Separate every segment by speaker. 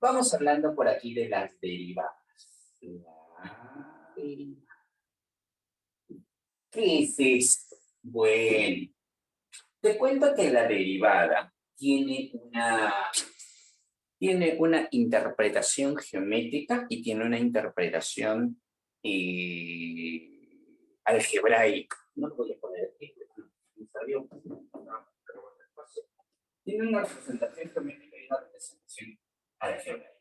Speaker 1: Vamos hablando por aquí de las derivadas. La derivada. ¿Qué es esto? Bueno, te cuento que la derivada tiene una interpretación geométrica y tiene una interpretación algebraica. No lo voy a poner aquí, tiene una representación geométrica y una representación algebraica.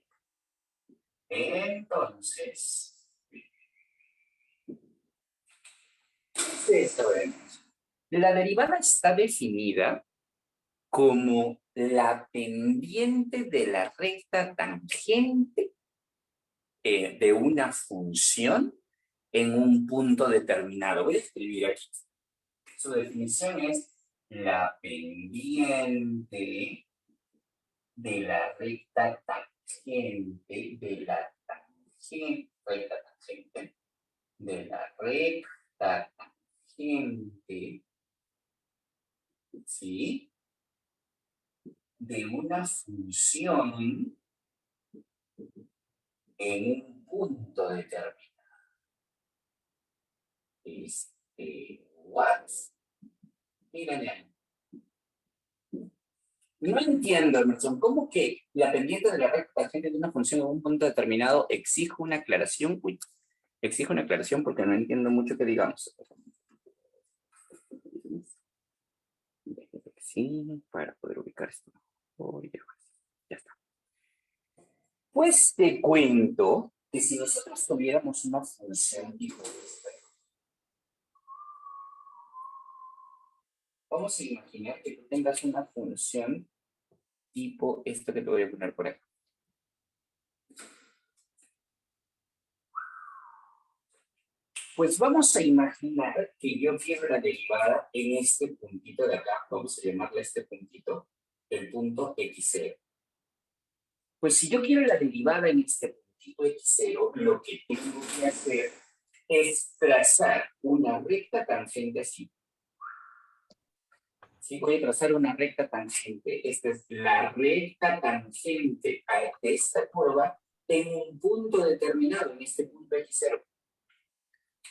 Speaker 1: Entonces, ¿qué sabemos? La derivada está definida como la pendiente de la recta tangente de una función en un punto determinado. Voy a escribir aquí. Su definición es la pendiente de la recta tangente de la tangente, de la recta tangente, ¿sí? De una función en un punto determinado. What? Miren, no entiendo, Emerson, ¿cómo que la pendiente de la recta tangente de una función en un punto determinado exige una aclaración? Uy, exige una aclaración porque no entiendo mucho que digamos. Sí, para poder ubicar esto. Oh, ya está. Pues te cuento que si nosotros tuviéramos una función tipo esta, vamos a imaginar que tú tengas una función tipo esto que te voy a poner por aquí. Pues vamos a imaginar que yo quiero la derivada en este puntito de acá, vamos a llamarle este puntito, el punto x0. Pues si yo quiero la derivada en este puntito x0, lo que tengo que hacer es trazar una recta tangente así. Sí, voy a trazar una recta tangente. Esta es la recta tangente a esta curva en un punto determinado, en este punto x0.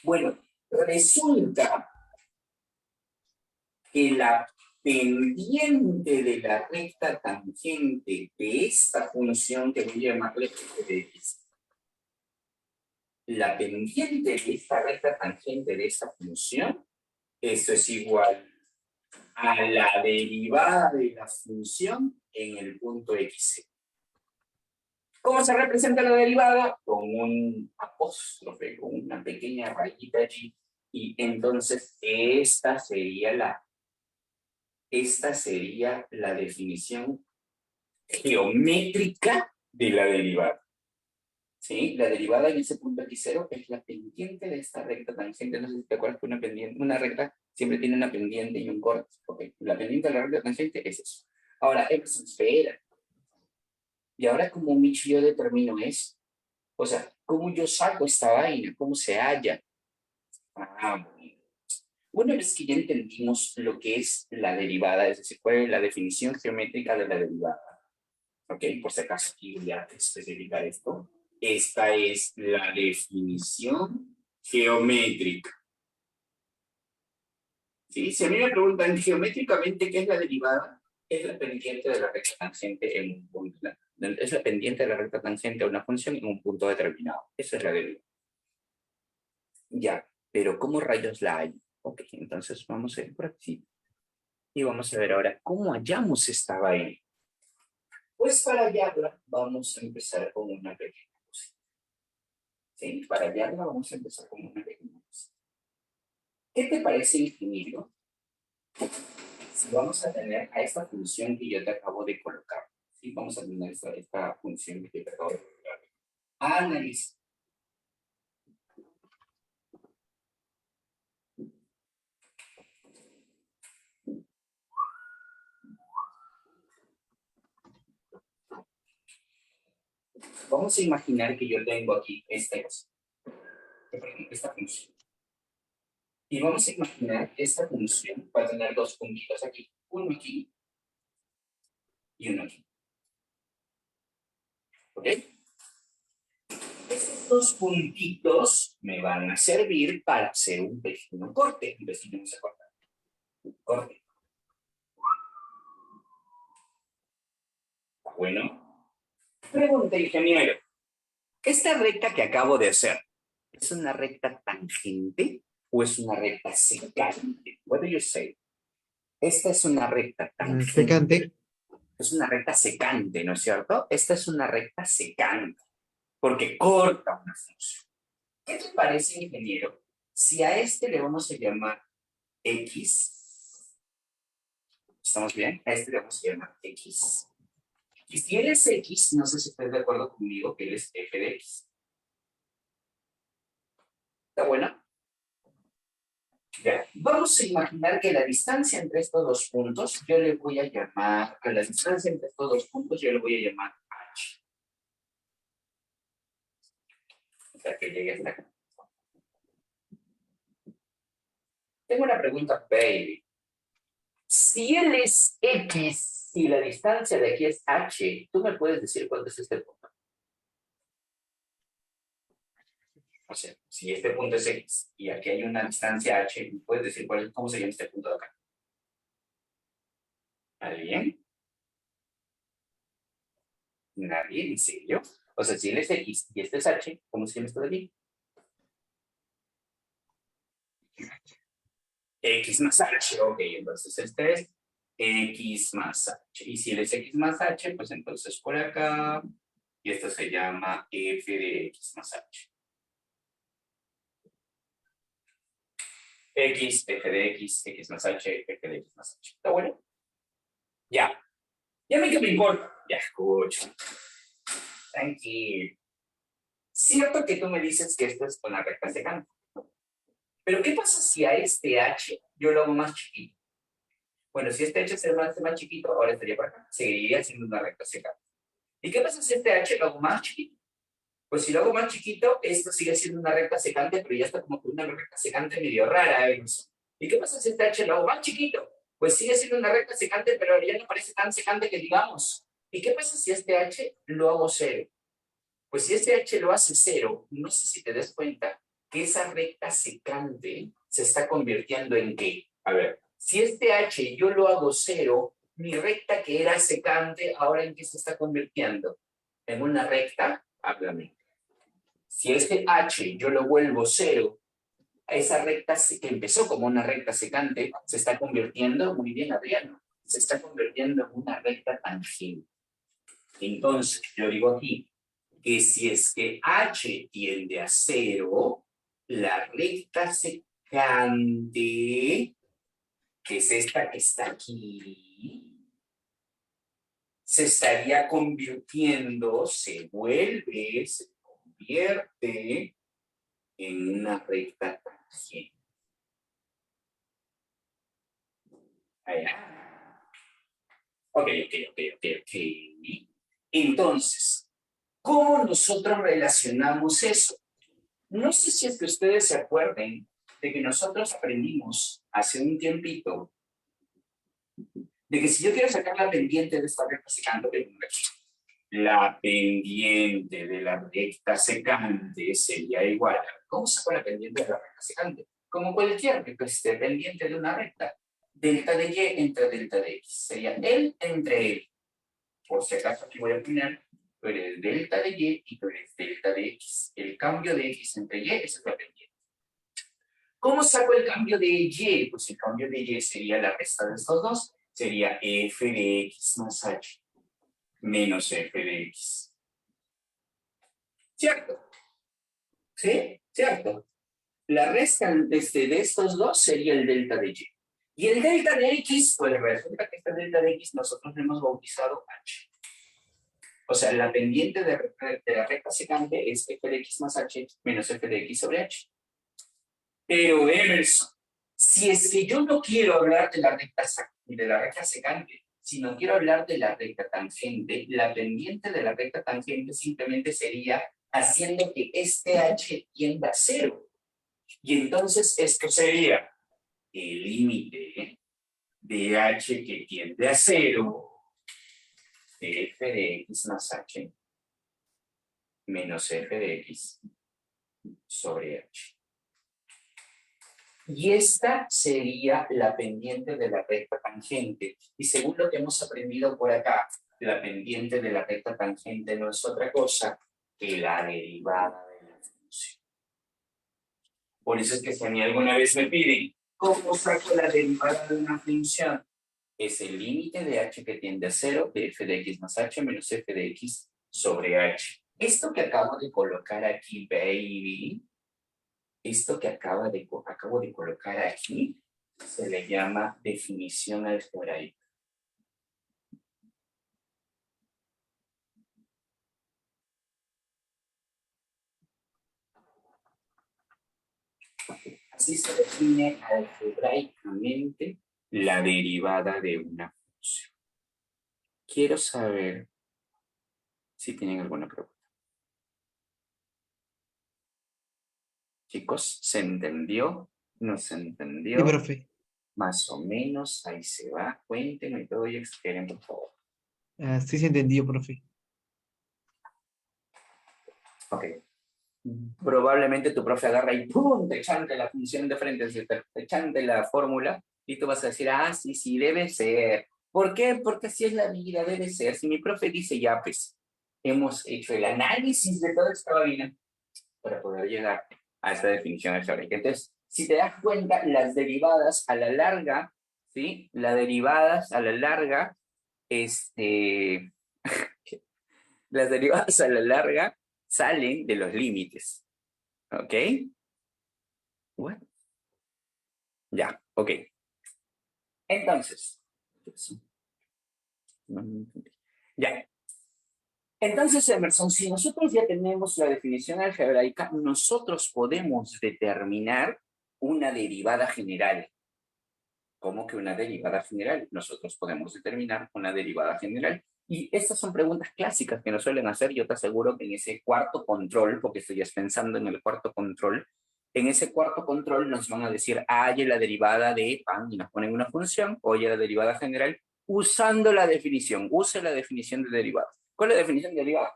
Speaker 1: Bueno, resulta que la pendiente de la recta tangente de esta función que voy a llamarle f de x, la pendiente de esta recta tangente de esta función, esto es igual a la derivada de la función en el punto x. ¿Cómo se representa la derivada? Con un apóstrofe, con una pequeña rayita allí. Y entonces esta sería la definición geométrica de la derivada. ¿Sí? La derivada en ese punto x0 es la pendiente de esta recta tangente. No sé si te acuerdas que una recta siempre tiene una pendiente y un corte. Okay. La pendiente de la recta tangente es eso. Ahora, Emerson, espera. Y ahora, ¿cómo Micho yo determino eso? O sea, ¿cómo yo saco esta vaina? ¿Cómo se halla? Ah, bueno. Una vez que ya entendimos lo que es la derivada, es decir, cuál es la definición geométrica de la derivada, ¿ok? Por si acaso aquí voy a especificar esto. Esta es la definición geométrica. ¿Sí? Si a mí me preguntan geométricamente qué es la derivada, es la pendiente de la recta tangente en un punto. Es la pendiente de la recta tangente a una función en un punto determinado. Esa es la derivada. Ya, pero ¿cómo rayos la hay? Ok, entonces vamos a ir por aquí. Y vamos a ver ahora cómo hallamos esta vaina. Pues para hallarla vamos a empezar con una pequeña cosita. ¿Sí? Para hallarla vamos a empezar con una pequeña cosita. ¿Qué te parece, ingeniero? Si vamos a tener a esta función que yo te acabo de colocar. ¿Sí? Vamos a tener esta función que te acabo de colocar. Analiza. Vamos a imaginar que yo tengo aquí esta función. Y vamos a imaginar que esta función va a tener dos puntitos aquí. Uno aquí y uno aquí. ¿Ok? Estos dos puntitos me van a servir para hacer un pequeño corte. Un vecino no se corta. Corte. Bueno. Pregunta, ingeniero. ¿Esta recta que acabo de hacer es una recta tangente o es una recta secante? What do you say? Esta es una recta tangente.
Speaker 2: Secante.
Speaker 1: Es una recta secante, ¿no es cierto? Esta es una recta secante, porque corta una función. ¿Qué te parece, ingeniero? Si a este le vamos a llamar X, ¿estamos bien? A este le vamos a llamar X. Y si él es X, no sé si estás de acuerdo conmigo que él es f de X. ¿Está bueno? Ya. Vamos a imaginar que la distancia entre estos dos puntos, yo le voy a llamar, a la distancia entre estos dos puntos, yo le voy a llamar H. O sea, que llegue hasta acá. Tengo una pregunta, baby. Si él es X y la distancia de aquí es H, ¿tú me puedes decir cuánto es este punto? O sea, si este punto es X y aquí hay una distancia H, ¿me puedes decir cómo se llama este punto de acá? ¿Alguien? ¿Nadie? ¿En serio? O sea, si él es X y este es H, ¿cómo se llama esto de aquí? X más H, ok, entonces este es X más H. Y si él es X más H, pues entonces por acá, y esto se llama f de X más H. X, f de X, X más H, f de X más H. ¿Está bueno? Ya. ¿Y a mí qué me importa? Ya escucho. Tranquilo. Cierto que tú me dices que esto es con la recta secante. Pero ¿qué pasa si a este H yo lo hago más chiquito? Bueno, si este H se hace más chiquito, ahora estaría por acá. Seguiría siendo una recta secante. ¿Y qué pasa si este H lo hago más chiquito? Pues si lo hago más chiquito, esto sigue siendo una recta secante, pero ya está como que una recta secante medio rara. ¿Y qué pasa si este H lo hago más chiquito? Pues sigue siendo una recta secante, pero ya no parece tan secante que digamos. ¿Y qué pasa si este H lo hago cero? Pues si este H lo hace cero, no sé si te das cuenta que esa recta secante se está convirtiendo en ¿qué? A ver, si este H yo lo hago cero, mi recta que era secante, ¿ahora en qué se está convirtiendo? En una recta, háblame. Si este H yo lo vuelvo cero, esa recta que empezó como una recta secante, se está convirtiendo, muy bien Adriano, se está convirtiendo en una recta tangente. Entonces, yo digo aquí, que si es que H tiende a cero, la recta secante, que es esta que está aquí, se estaría convirtiendo, se convierte en una recta tangente. Allá. Ok. Entonces, ¿cómo nosotros relacionamos eso? No sé si es que ustedes se acuerden de que nosotros aprendimos hace un tiempito de que si yo quiero sacar la pendiente de esta recta secante, la pendiente de la recta secante sería igual a, ¿cómo saco la pendiente de la recta secante? Como cualquier pendiente de una recta. Delta de y entre delta de x. Sería el entre él. Por si acaso aquí voy a poner, tú eres delta de y tú eres delta de x. El cambio de x entre y es la pendiente. ¿Cómo saco el cambio de y? Pues el cambio de y sería la resta de estos dos. Sería f de x más h menos f de x. ¿Cierto? ¿Sí? ¿Cierto? La resta de estos dos sería el delta de y. Y el delta de x, pues resulta que este delta de x nosotros lo hemos bautizado h. O sea, la pendiente de la recta secante es f de x más h menos f de x sobre h. Pero Emerson, si es que yo no quiero hablar de la recta secante, sino quiero hablar de la recta tangente, la pendiente de la recta tangente simplemente sería haciendo que este h tienda a cero. Y entonces esto sería el límite de h que tiende a cero, f de x más h, menos f de x sobre h. Y esta sería la pendiente de la recta tangente. Y según lo que hemos aprendido por acá, la pendiente de la recta tangente no es otra cosa que la derivada de la función. Por eso es que si a mí alguna vez me piden, ¿cómo saco la derivada de una función? Es el límite de h que tiende a 0 de f de x más h menos f de x sobre h. Esto que acabo de colocar aquí, baby, esto que acabo de colocar aquí, se le llama definición algebraica. Así se define algebraicamente la derivada de una función. Quiero saber si tienen alguna pregunta. Chicos, ¿se entendió? ¿No se entendió?
Speaker 2: Sí, profe.
Speaker 1: Más o menos, ahí se va. Cuéntenme todo y expliquen, por favor.
Speaker 2: Sí se entendió, profe.
Speaker 1: Ok. Probablemente tu profe agarra y ¡pum! Te chante la función de frente, te chante la fórmula y tú vas a decir, ah, sí, sí, debe ser. ¿Por qué? Porque así es la vida, debe ser. Si mi profe dice, ya, pues, hemos hecho el análisis de toda esta vaina para poder llegar a esta definición algebraica. Entonces, si te das cuenta, las derivadas a la larga, ¿sí? Las derivadas a la larga, este, las derivadas a la larga salen de los límites, ¿ok? Bueno, ya, ok. Entonces, ya. Entonces, Emerson, si nosotros ya tenemos la definición algebraica, nosotros podemos determinar una derivada general. ¿Cómo que una derivada general? Nosotros podemos determinar una derivada general. Y estas son preguntas clásicas que nos suelen hacer. Yo te aseguro que en ese cuarto control, porque estoy pensando en el cuarto control, en ese cuarto control nos van a decir, hay la derivada de pan, y nos ponen una función, oye la derivada general, usando la definición. Use la definición de derivada. ¿Cuál es la definición de derivada?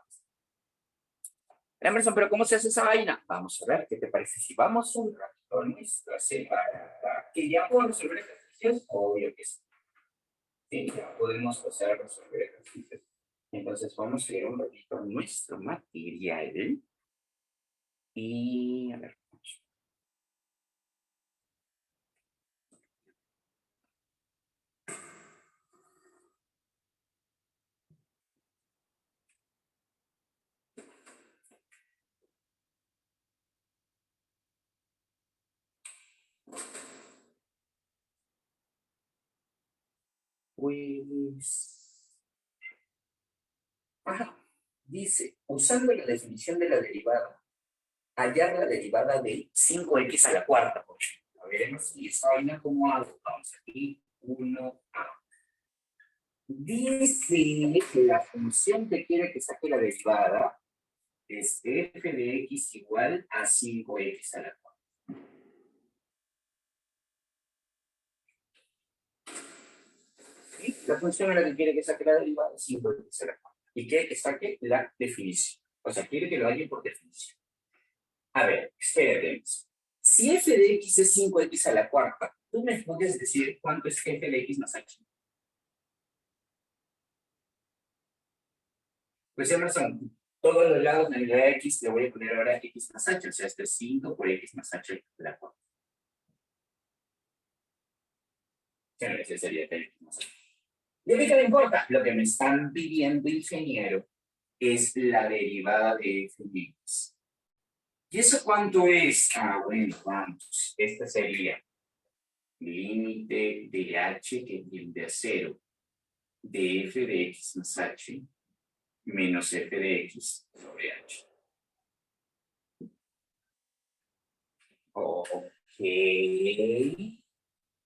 Speaker 1: Emerson, ¿pero cómo se hace esa vaina? Vamos a ver, ¿qué te parece? Si vamos un ratito a nuestra separada, que ya puedo resolver ejercicios, obvio que sí. Sí, ya podemos pasar a resolver ejercicios. Entonces vamos a ir un ratito a nuestro material y a ver. Pues, ajá, dice, usando la definición de la derivada, hallar la derivada de 5x a la cuarta, por ejemplo. A ver, si esta vaina, ¿cómo hago? Vamos aquí, 1a. Dice que la función que quiere que saque la derivada es f de x igual a 5x a la cuarta. ¿Sí? La función a la que quiere que saque la derivada es 5x a la cuarta. Y quiere que saque la definición. O sea, quiere que lo halle por definición. A ver, espérate. Si f de x es 5x a la cuarta, ¿tú me puedes decir cuánto es f de x más h? Pues Emerson, todos los lados de la x le voy a poner ahora x más h, o sea, esto es 5 por x más h a la cuarta. Ese sería x más h. ¿Y a mí qué me importa? Lo que me están pidiendo, ingeniero, es la derivada de f de x. ¿Y eso cuánto es? Ah, bueno, vamos. Esta sería límite de h que tiende a 0 de f de x más h menos f de x sobre h. Ok.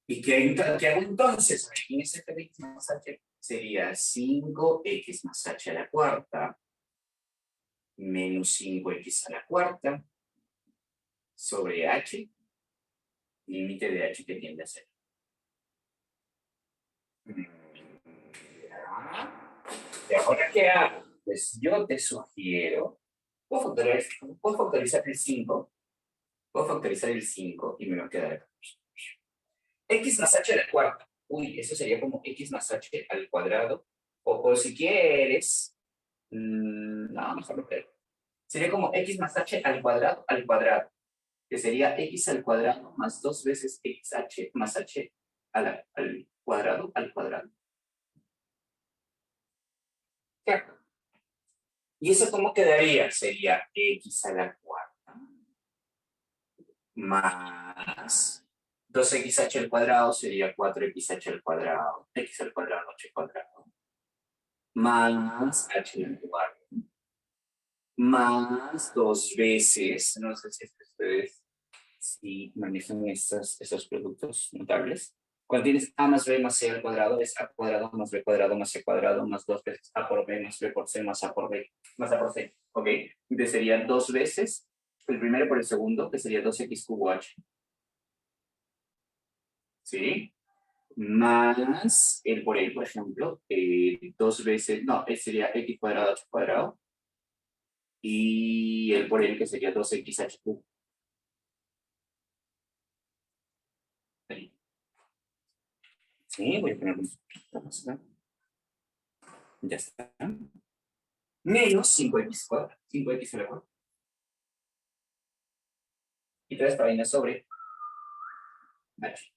Speaker 1: ¿Y qué hago entonces? Aquí en ese f de x más h sería 5x más h a la cuarta menos 5x a la cuarta sobre h, límite de h que tiende a 0. ¿Y ahora qué hago? Pues yo te sugiero Puedo factorizar el 5. Puedo factorizar el 5 y me va a quedar x más h a la cuarta. Uy, eso sería como x más h al cuadrado. O si quieres... no, mejor no creo. Sería como x más h al cuadrado, que sería x al cuadrado más 2 veces xh más h al cuadrado al cuadrado. Claro. ¿Y eso cómo quedaría? Sería x a la cuarta más 2xh al cuadrado sería 4xh al cuadrado, x al cuadrado, h al cuadrado, más h al cuadrado, más 2 veces, no sé si ustedes si manejan estos productos notables. Cuando tienes a más b más c al cuadrado, es a cuadrado más b cuadrado más c cuadrado más 2 veces a por b más b por c más a por b más a por c. ¿Ok? Entonces sería 2 veces el primero por el segundo, que sería 2x cubo h. ¿Sí? Más el por el, por ejemplo, 2 veces, no, sería x cuadrado h cuadrado. Y el por el que sería 2xh cubo. Sí, voy a poner un poquito más acá. Ya está. Menos 5x cuadrado. 5x a la cuarta. Y 3 vaina sobre h.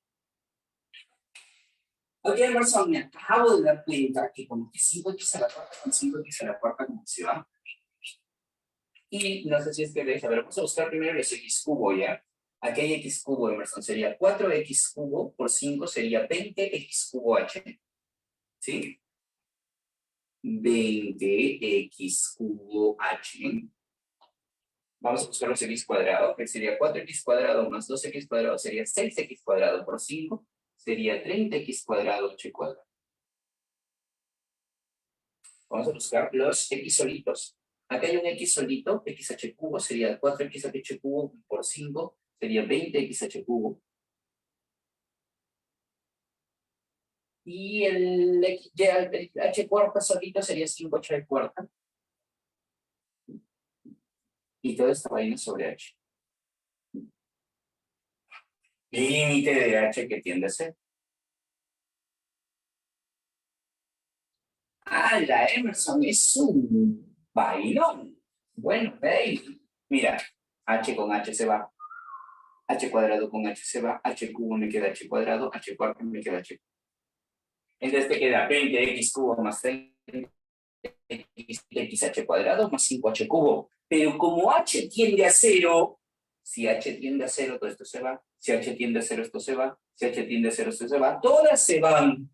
Speaker 1: Ok, Emerson, me acabo de dar cuenta que como que 5x a la cuarta con 5x a la cuarta como que se va. Y no sé si es que deja, pero vamos a buscar primero los x cubo, ¿ya? Aquí hay x cubo, Emerson, sería 4x cubo por 5 sería 20x cubo h. ¿Sí? 20x cubo h. Vamos a buscar los x cuadrado, que sería 4x cuadrado más 2x cuadrado sería 6x cuadrado por 5, sería 30x cuadrado h cuadrado. Vamos a buscar los x solitos. Acá hay un x solito, xh cubo, sería 4xh cubo por 5, sería 20xh cubo. Y el h cuarta solito sería 5h cuarta. Y toda esta vaina sobre h. Límite de h que tiende a ser. Ah, la Emerson es un bailón. Bueno, hey, mira, h con h se va, h cuadrado con h se va, h cubo me queda h cuadrado, h cuarto me queda h. Entonces te queda 20x cubo más 30x cuadrado más 5h cubo. Pero como h tiende a cero, si h tiende a cero, todo esto se va. Si h tiende a cero, esto se va. Si h tiende a cero, esto se va. Todas se van,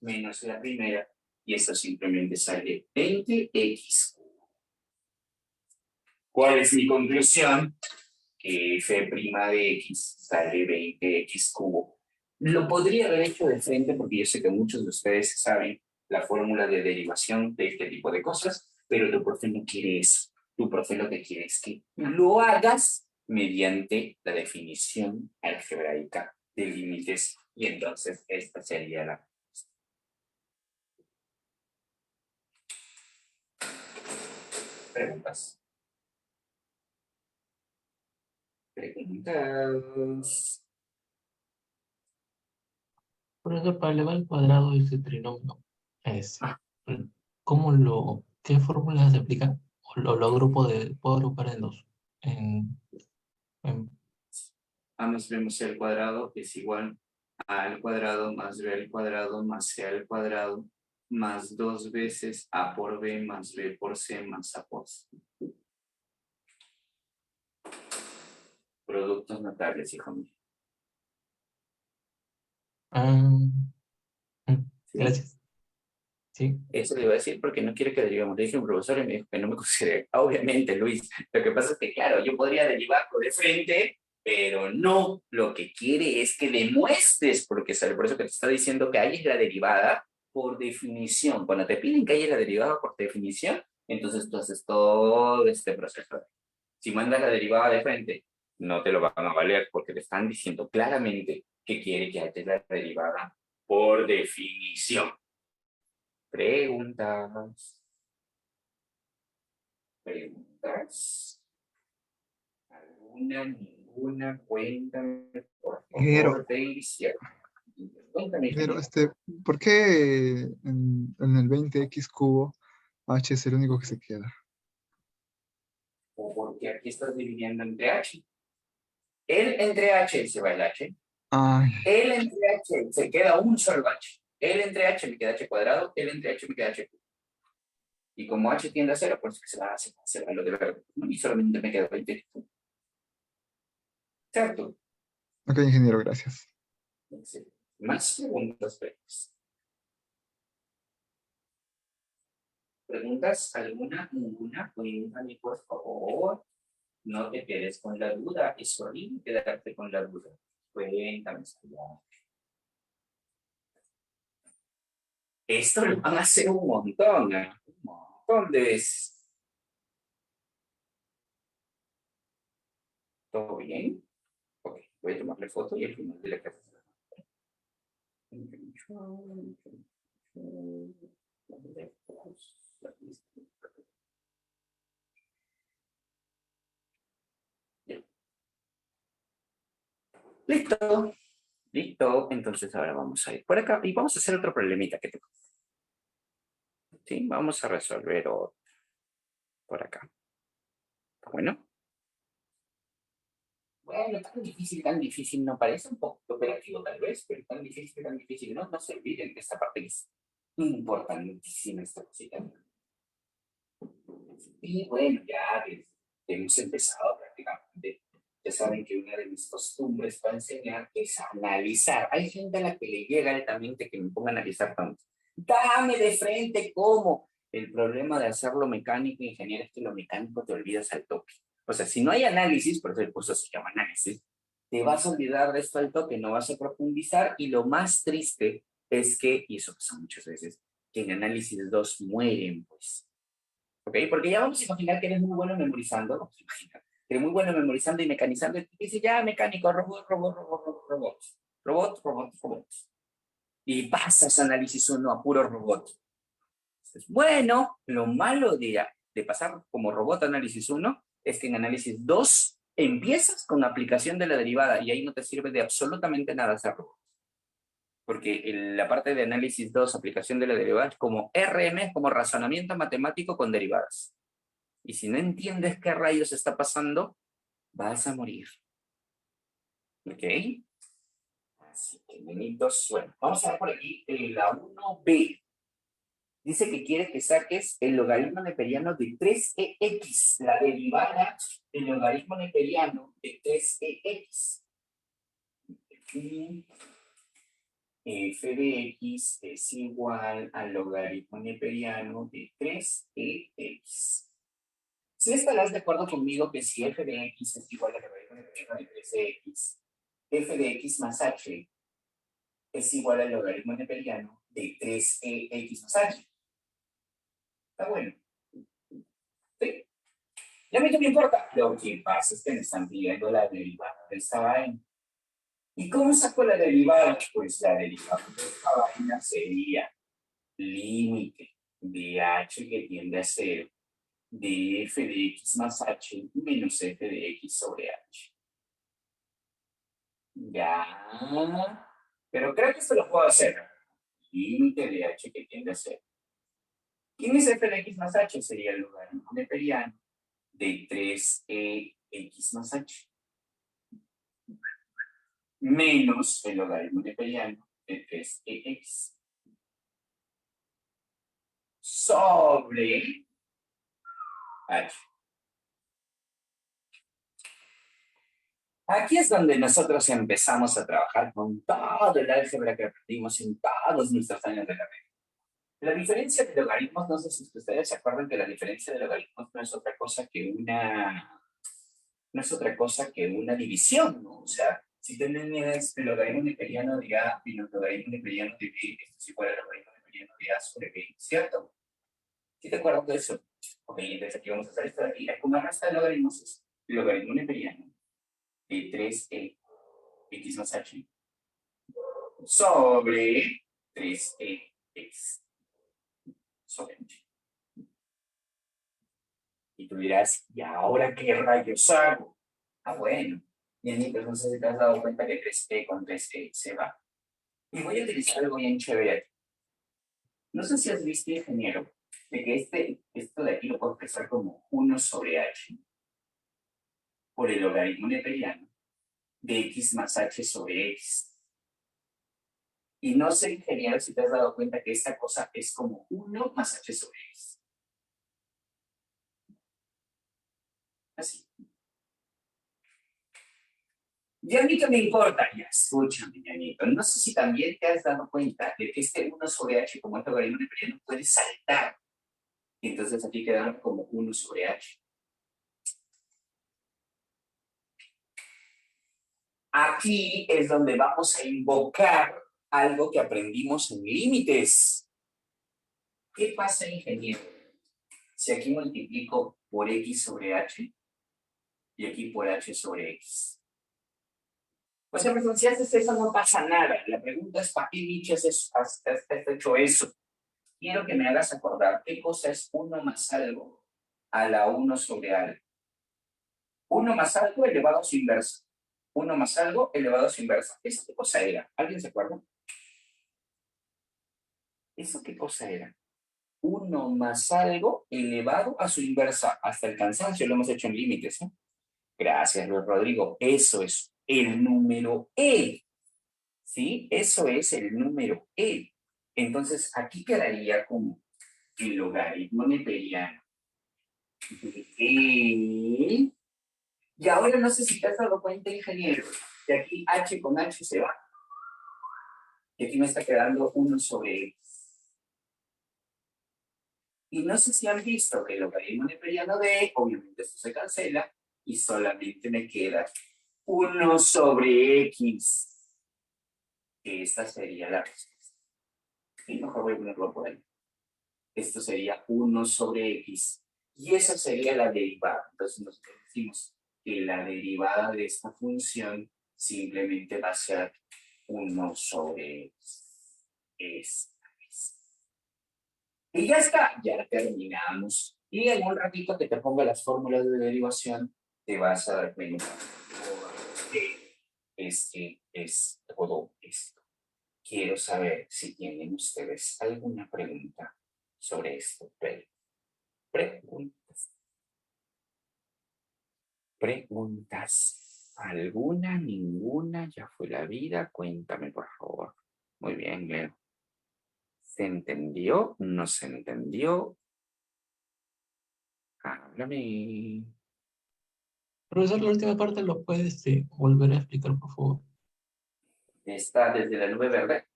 Speaker 1: menos la primera. Y eso simplemente sale 20x. ¿Cuál es mi conclusión? Que f' de x sale 20x cubo. Lo podría haber hecho de frente porque yo sé que muchos de ustedes saben la fórmula de derivación de este tipo de cosas, pero tu profe no quiere eso. Tu profe lo que quiere es que lo hagas mediante la definición algebraica de límites y entonces esta sería la preguntas. Preguntas.
Speaker 3: Profesor, para elevar al cuadrado de ese trinomio, es,
Speaker 1: Ah,
Speaker 3: qué fórmula se aplica? O puedo agrupar en dos. En, en-
Speaker 1: vamos, vemos el cuadrado es igual a al cuadrado más b al cuadrado más c al cuadrado más 2 veces a por b más b por c más a por c. Productos notables, hijo mío.
Speaker 3: ah,
Speaker 1: ¿Sí?
Speaker 3: gracias. Sí.
Speaker 1: Eso le iba a decir porque no quiere que derivemos. Le dije a un profesor y me dijo que no me considere. Obviamente, Luis. Lo que pasa es que, claro, yo podría derivarlo de frente, pero no. Lo que quiere es que demuestres, porque sale por eso que te está diciendo que ahí es la derivada por definición. Cuando te piden que ahí es la derivada por definición, entonces tú haces todo este proceso. Si mandas la derivada de frente, no te lo van a valer porque te están diciendo claramente que quiere que haya la derivada por definición. Preguntas. Preguntas. preguntas? ¿Alguna? ¿Ninguna? Cuéntame, por
Speaker 2: Ingeniero,
Speaker 1: favor, Daisy. Cuéntame,
Speaker 2: ingeniero,
Speaker 1: ingeniero.
Speaker 2: ¿por qué en el 20x cubo h es el único que se queda?
Speaker 1: O porque aquí estás dividiendo entre H. Él entre H se va el H.
Speaker 2: Ay,
Speaker 1: Él entre H se queda un solo H. Él entre H me queda H cuadrado. Él entre H me queda H cubo. Y como H tiende a 0, pues se va lo de verde, ¿no? Y solamente me queda 20. ¿Cierto?
Speaker 2: ok, ingeniero, gracias.
Speaker 1: Excelente. Más preguntas, pues. ¿Preguntas? ¿Alguna? ¿Ninguna? Cuéntame, por favor. No te quedes con la duda. Es horrible quedarte con la duda. Cuéntame. Esto lo van a hacer un montón, ¿eh? Un montón de veces. ¿Todo bien? Ok, voy a tomarle foto y al final de la clase. Listo, listo. Entonces ahora vamos a ir por acá y vamos a hacer otro problemita que tengo. ¿Sí? Vamos a resolver otro por acá. Bueno. Bueno, tan difícil no parece, un poco operativo tal vez, pero tan difícil no, no se olviden de esta parte que es importantísima esta cosita. Y bueno, ya hemos empezado prácticamente. Ya saben que una de mis costumbres para enseñar es analizar. Hay gente a la que le llega altamente que me ponga a analizar tanto. Dame de frente cómo. El problema de hacerlo mecánico, ingeniero, es que lo mecánico te olvidas al toque. O sea, si no hay análisis, por eso el curso se llama análisis, te vas a olvidar de esto al toque, no vas a profundizar y lo más triste es que, y eso pasa muchas veces, que en análisis 2 mueren, pues. ¿Ok? Porque ya vamos a imaginar que eres muy bueno memorizando, vamos a imaginar, que eres muy bueno memorizando y mecanizando, y dice ya mecánico, robot. Y pasas a análisis 1 a puro robot. Entonces, bueno, lo malo de pasar como robot a análisis 1 es que en análisis 2 empiezas con aplicación de la derivada y ahí no te sirve de absolutamente nada hacer robot. Porque la parte de análisis 2, aplicación de la derivada, es como RM, es como razonamiento matemático con derivadas. Y si no entiendes qué rayos está pasando, vas a morir. ¿Ok? Así que, menitos, bueno, vamos a ver por aquí la 1B. Dice que quiere que saques el logaritmo neperiano de 3ex, la derivada del logaritmo neperiano de 3ex. F de x es igual al logaritmo neperiano de 3ex. Si estarás de acuerdo conmigo que si f de x es igual al logaritmo neperiano de 3x, f de x más h es igual al logaritmo neperiano de 3ex más h. Está bueno. ¿Sí? Y a mí no me importa. Lo que pasa es que me están pidiendo la derivada de esta vaina. ¿Y cómo saco la derivada? Pues la derivada de esta vaina sería límite de h que tiende a 0 de f de x más h menos f de x sobre h. Ya. Pero creo que esto lo puedo hacer. Límite de h que tiende a 0. ¿Quién es f de x más h? Sería el logaritmo neperiano de 3ex más h. Menos el logaritmo neperiano de 3ex. Sobre h. Aquí es donde nosotros empezamos a trabajar con todo el álgebra que aprendimos en todos nuestros años de carrera. La diferencia de logaritmos, no sé si ustedes se acuerdan que la diferencia de logaritmos no es otra cosa que una división, ¿no? O sea, si tenés el logaritmo neperiano de A y el logaritmo neperiano de B, esto es igual al logaritmo neperiano de A sobre B, ¿cierto? ¿Sí te acuerdas de eso? Ok, entonces aquí vamos a hacer esto de aquí. Como el resto de logaritmos es el logaritmo neperiano de 3x más h sobre 3ex sobre h. Y Y tú dirás, ¿y ahora qué rayos hago? Ah, bueno. Bien, entonces te has dado cuenta que 3E con 3E se va. Y voy a utilizar algo bien chévere aquí. No sé si has visto, ingeniero, de que esto de aquí lo puedo expresar como 1 sobre h por el logaritmo neperiano de x más h sobre x. Y no sé, ingeniero, si te has dado cuenta que esta cosa es como 1 más h sobre x. Así. Ya a mí que me importa, ya escúchame, ñañito. No sé si también te has dado cuenta de que este 1 sobre h como este logaritmo neperiano puede saltar. Y entonces aquí quedaron como 1 sobre h. Aquí es donde vamos a invocar algo que aprendimos en límites. ¿Qué pasa, ingeniero? Si aquí multiplico por x sobre h y aquí por h sobre x. Pues si haces eso no pasa nada. La pregunta es, ¿para qué Nietzsche has hecho eso? Quiero que me hagas acordar qué cosa es 1 más algo a la 1 sobre algo. 1 más algo elevado a su inversa. 1 más algo elevado a su inversa. ¿Eso qué cosa era? ¿Alguien se acuerda? ¿Eso qué cosa era? 1 más algo elevado a su inversa. Hasta el cansancio lo hemos hecho en límites, ¿eh? Gracias, Luis Rodrigo. Eso es el número E. ¿Sí? Eso es el número E. Entonces, aquí quedaría como el logaritmo neperiano de E. Y ahora no sé si te has dado cuenta, ingeniero, que aquí h con h se va. Y aquí me está quedando 1 sobre x. Y no sé si han visto que el logaritmo neperiano de E, obviamente esto se cancela, y solamente me queda 1 sobre x. Esta sería la respuesta. Y mejor voy a ponerlo por ahí. Esto sería 1 sobre x. Y esa sería la derivada. Entonces nosotros decimos que la derivada de esta función simplemente va a ser 1 sobre x. Esta es. Y ya está, ya terminamos. Y en un ratito que te ponga las fórmulas de derivación, te vas a dar cuenta por qué es que es todo esto. Quiero saber si tienen ustedes alguna pregunta sobre esto. Preguntas. Preguntas. ¿Alguna? ¿Ninguna? ¿Ya fue la vida? Cuéntame, por favor. Muy bien, Leo. ¿Se entendió? ¿No se entendió? Háblame.
Speaker 3: Profesor, la última parte lo puedes volver a explicar, por favor.
Speaker 1: ¿Está desde la nube verde?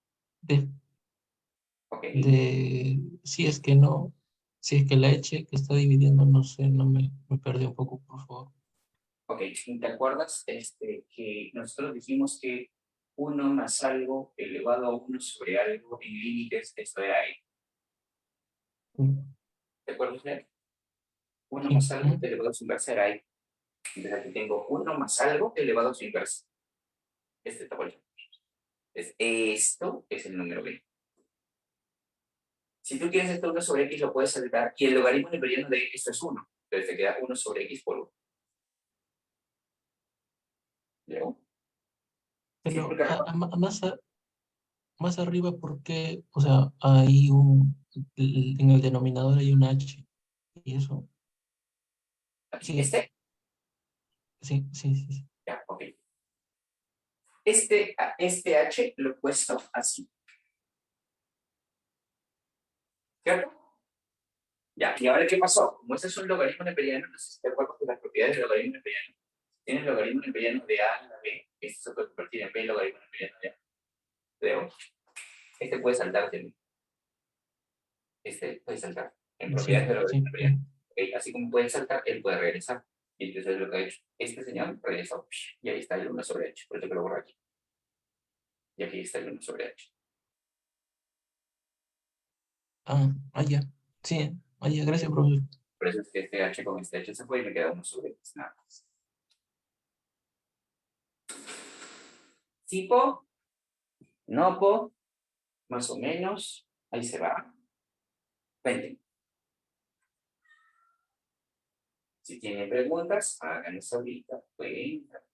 Speaker 3: De,
Speaker 1: Ok.
Speaker 3: si es que no, si es que la H que está dividiendo, no sé, me perdí un poco, por favor.
Speaker 1: Ok. ¿Te acuerdas que nosotros dijimos que 1 más algo elevado a 1 sobre algo en límites, esto era ahí? ¿Te acuerdas, Leo? 1
Speaker 3: Sí,
Speaker 1: más algo elevado a su inversa era ahí. Entonces aquí tengo 1 más algo elevado a su inversa. Este tamaño. Entonces, esto es el número B. Si tú quieres esto 1 sobre x, lo puedes saltar. Y el logaritmo neperiano de esto es 1. Entonces te queda 1 sobre x por 1. ¿Leo? Sí,
Speaker 3: pero
Speaker 1: porque
Speaker 3: más arriba, ¿por qué? O sea, en el denominador hay un H, y eso,
Speaker 1: aquí,
Speaker 3: sí, sí, sí, sí, sí.
Speaker 1: ya, ok. Este h lo he puesto así. ¿Cierto? Ya, ¿y ahora qué pasó? Como este es un logaritmo neperiano, no sé si te acuerdas de las propiedades del logaritmo neperiano. Tienes el logaritmo neperiano de a a la b. Esto se puede convertir en b logaritmo neperiano de a. ¿Leo? Este puede saltar de mí. Este puede saltar en
Speaker 3: Sí,
Speaker 1: propiedades del
Speaker 3: sí,
Speaker 1: logaritmo
Speaker 3: sí.
Speaker 1: neperiano. ¿Okay? Así como puede saltar, él puede regresar. Y entonces lo que ha hecho este señor regresó. Y ahí está el 1 sobre h. Por eso que lo borro aquí. Y aquí está el 1 sobre h.
Speaker 3: Ya. Sí, ya, gracias, profesor.
Speaker 1: Por eso es que este h con este h se fue y me queda 1 sobre x. Nada más. Tipo, no po, más o menos. Ahí se va. 20. Si tienen preguntas, háganlas ahorita. Cuéntame.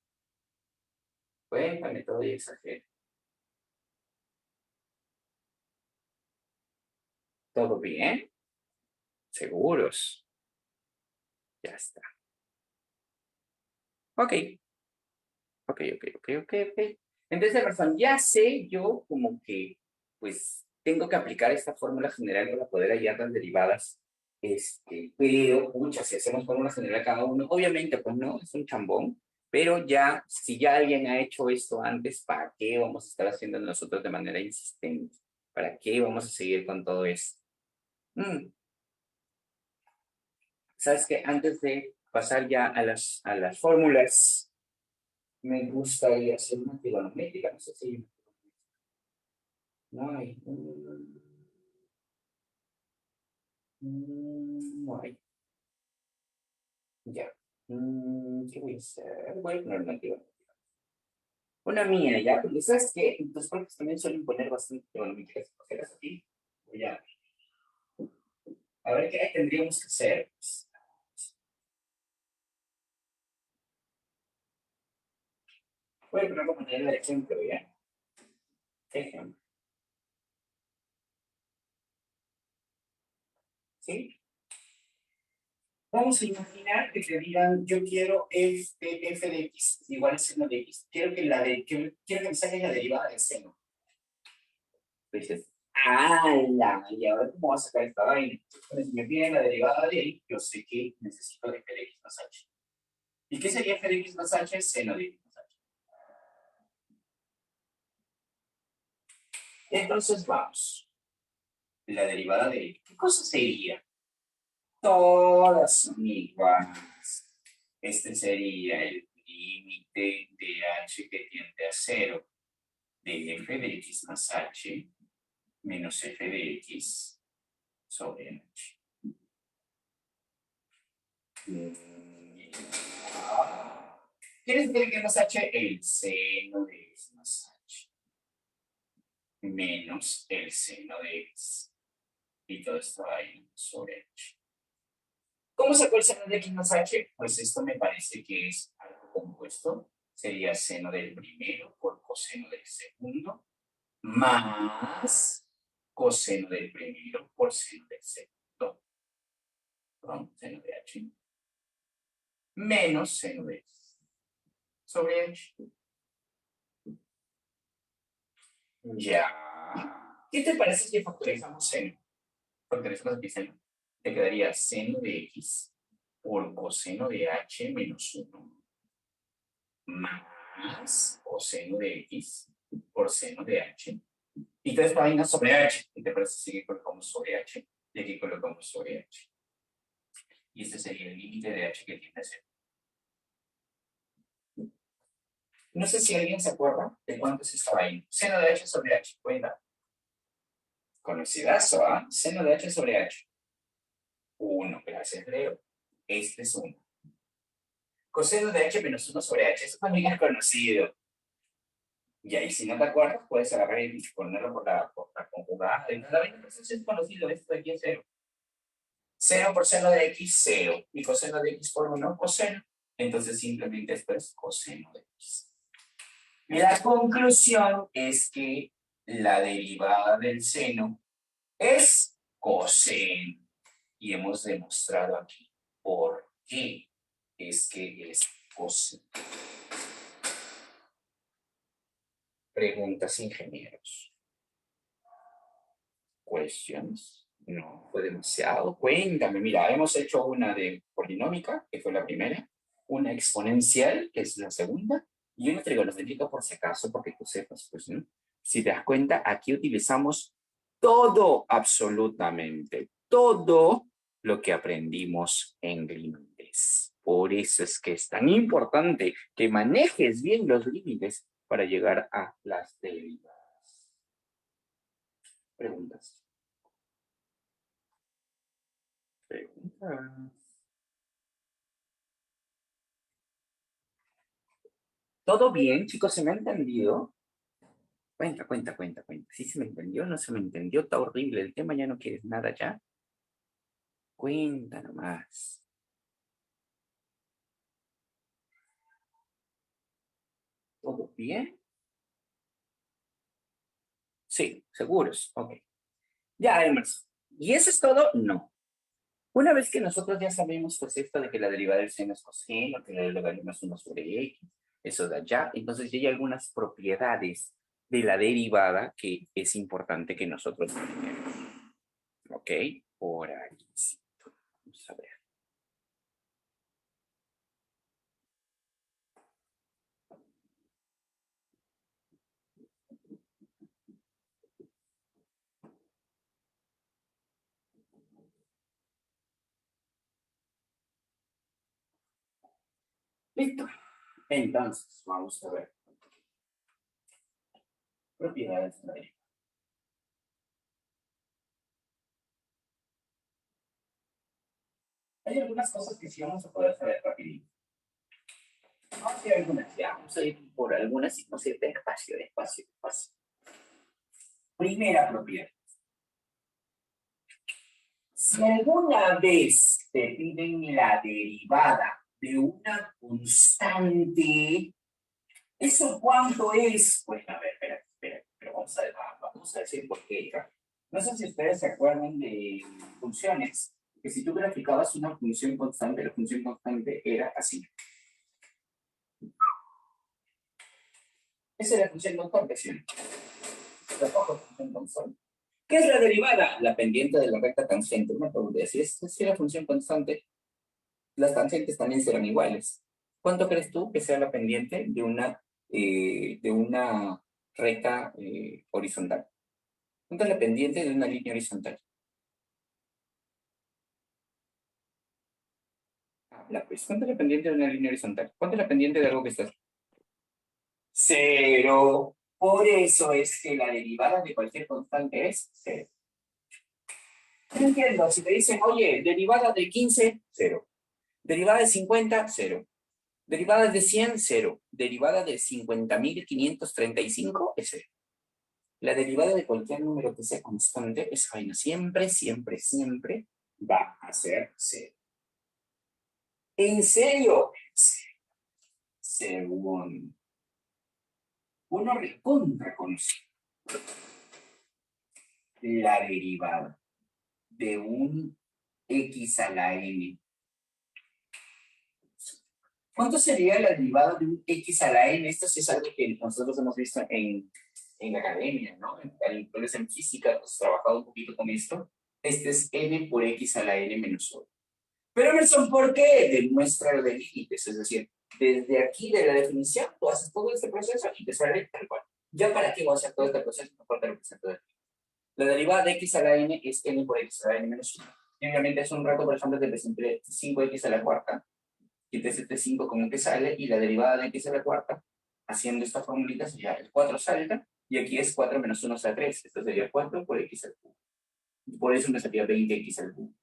Speaker 1: Cuéntame todo y exagero. ¿Todo bien? ¿Seguros? Ya está. Ok. Ok. Entonces, razón, ya sé yo como que, pues, tengo que aplicar esta fórmula general para poder hallar las derivadas. Pero, pucha, si hacemos fórmula general cada uno, obviamente, pues no, es un chambón. Pero ya, si ya alguien ha hecho esto antes, ¿para qué vamos a estar haciendo nosotros de manera insistente? ¿Para qué vamos a seguir con todo esto? ¿Sabes qué? Antes de pasar ya a las fórmulas, me gustaría hacer una trigonométrica, no sé si no hay. No hay. Ya. ¿Qué voy a hacer? Voy a poner una trigonométrica. Una mía, ¿ya? Porque ¿sabes qué? Entonces, porque también suelen poner bastante trigonométricas extranjeras aquí. Voy a ver qué tendríamos que hacer. Voy a poner la manera de ejemplo, ¿ya? Ejemplo. ¿Sí? Vamos a imaginar que te digan, yo quiero f de x igual a seno de x. Quiero que me saquen la derivada del seno. Dices, y ahora cómo vas a sacar esta vaina. Entonces, si me piden la derivada de ahí, yo sé que necesito f de x más h. ¿Y qué sería f de x más h? Seno de x más h. Entonces, vamos. La derivada de ahí. ¿Qué cosa sería? Todas son iguales. Este sería el límite de h que tiende a 0 de f de x más h menos f de x sobre h. ¿Quieres decir que más h? El seno de x más h menos el seno de x. Y todo esto ahí sobre h. ¿Cómo sacó el seno de x más h? Pues esto me parece que es algo compuesto. Sería seno del primero por coseno del segundo más coseno del primero por seno del segundo. Perdón, seno de h. Menos seno de x sobre h. Ya. ¿Qué te parece si factorizamos seno? Factorizamos aquí seno. Te quedaría seno de x por coseno de h menos 1 más coseno de x por seno de h. Y toda esta vaina sobre h. ¿Qué te parece si aquí colocamos sobre h? Y aquí colocamos sobre h. Y este sería el límite de h que tiene a 0. No sé si alguien se acuerda de cuánto es esta vaina. Seno de h sobre h. Cuenta. Conocidazo, ¿ah? Seno de h sobre h. 1, gracias, Leo. Este es 1. Coseno de h menos 1 sobre h. Eso también es conocido. Y ahí, si no te acuerdas, puedes agarrar y ponerlo por la conjugada. La vaina es conocido. Esto de aquí es 0. 0 por seno de x, 0. Y coseno de x por 1, coseno. Entonces, simplemente esto es coseno de x. La conclusión es que la derivada del seno es coseno. Y hemos demostrado aquí por qué es que es coseno. Preguntas, ingenieros. ¿Questions? No, fue demasiado. Cuéntame, mira, hemos hecho una de polinómica, que fue la primera, una exponencial, que es la segunda, y una trigonométrica por si acaso, porque tú sepas, pues, ¿no? Si te das cuenta, aquí utilizamos todo, absolutamente todo lo que aprendimos en límites. Por eso es que es tan importante que manejes bien los límites para llegar a las derivadas. Preguntas. Preguntas. ¿Todo bien, chicos? ¿Se me ha entendido? Cuenta. ¿Sí se me entendió? ¿No se me entendió? Está horrible el tema, ya no quieres nada ya. Cuenta nomás. ¿Todo bien? Sí, seguros. Ok. Ya, Emerson. ¿Y eso es todo? No. Una vez que nosotros ya sabemos, pues, esto de que la derivada del seno es coseno, que la logaritmo es 1 sobre x, eso de allá, entonces ya hay algunas propiedades de la derivada que es importante que nosotros tengamos. ¿Ok? Por aquí. Vamos a ver. Listo. Entonces, vamos a ver. Propiedades de la derivada. Hay algunas cosas que sí vamos a poder saber rapidito. Vamos a ir a algunas, ya. Vamos a ir por algunas y vamos a ir despacio, despacio, despacio. Primera propiedad. Si alguna vez te piden la derivada de una constante, ¿eso cuánto es? Pues a ver, espera, pero vamos a decir por qué. No sé si ustedes se acuerdan de funciones, que si tú graficabas una función constante, la función constante era así. Esa es la función constante, ¿sí? La función constante. ¿Qué es la derivada? La pendiente de la recta tangente. Una pregunta, si es la función constante, las tangentes también serán iguales. ¿Cuánto crees tú que sea la pendiente de una recta horizontal? ¿Cuánto es la pendiente de una línea horizontal? Pues, ¿cuánto es la pendiente de una línea horizontal? ¿Cuánto es la pendiente de algo que está aquí? Cero. Por eso es que la derivada de cualquier constante es cero. No entiendo, si te dicen, oye, derivada de 15, cero. Derivada de 50, cero. Derivada de 100, cero. Derivada de 50.535 es cero. La derivada de cualquier número que sea constante es vaina. Siempre, siempre, siempre va a ser cero. ¿En serio? Según uno recontra conocido, la derivada de un x a la n. ¿Cuánto sería la derivada de un x a la n? Esto sí es algo que nosotros hemos visto en la academia, ¿no? Entonces en física hemos trabajado un poquito con esto. Este es n por x a la n menos 1. Pero Emerson, ¿por qué? Demuestra de límites, es decir, desde aquí de la definición, tú haces todo este proceso y te sale tal cual. ¿Ya para qué voy a hacer todo este proceso? Mejor te lo presento de aquí. La derivada de x a la n es n por x a la n menos 1. Y obviamente es un rato, por ejemplo, te presenté 5x a la cuarta, y te este 5 como que sale, y la derivada de x a la cuarta, haciendo esta formulita, sería el 4 salta, y aquí es 4 menos 1 o sea 3. Esto sería 4 por x al cubo. Por eso me salía 20x al cubo.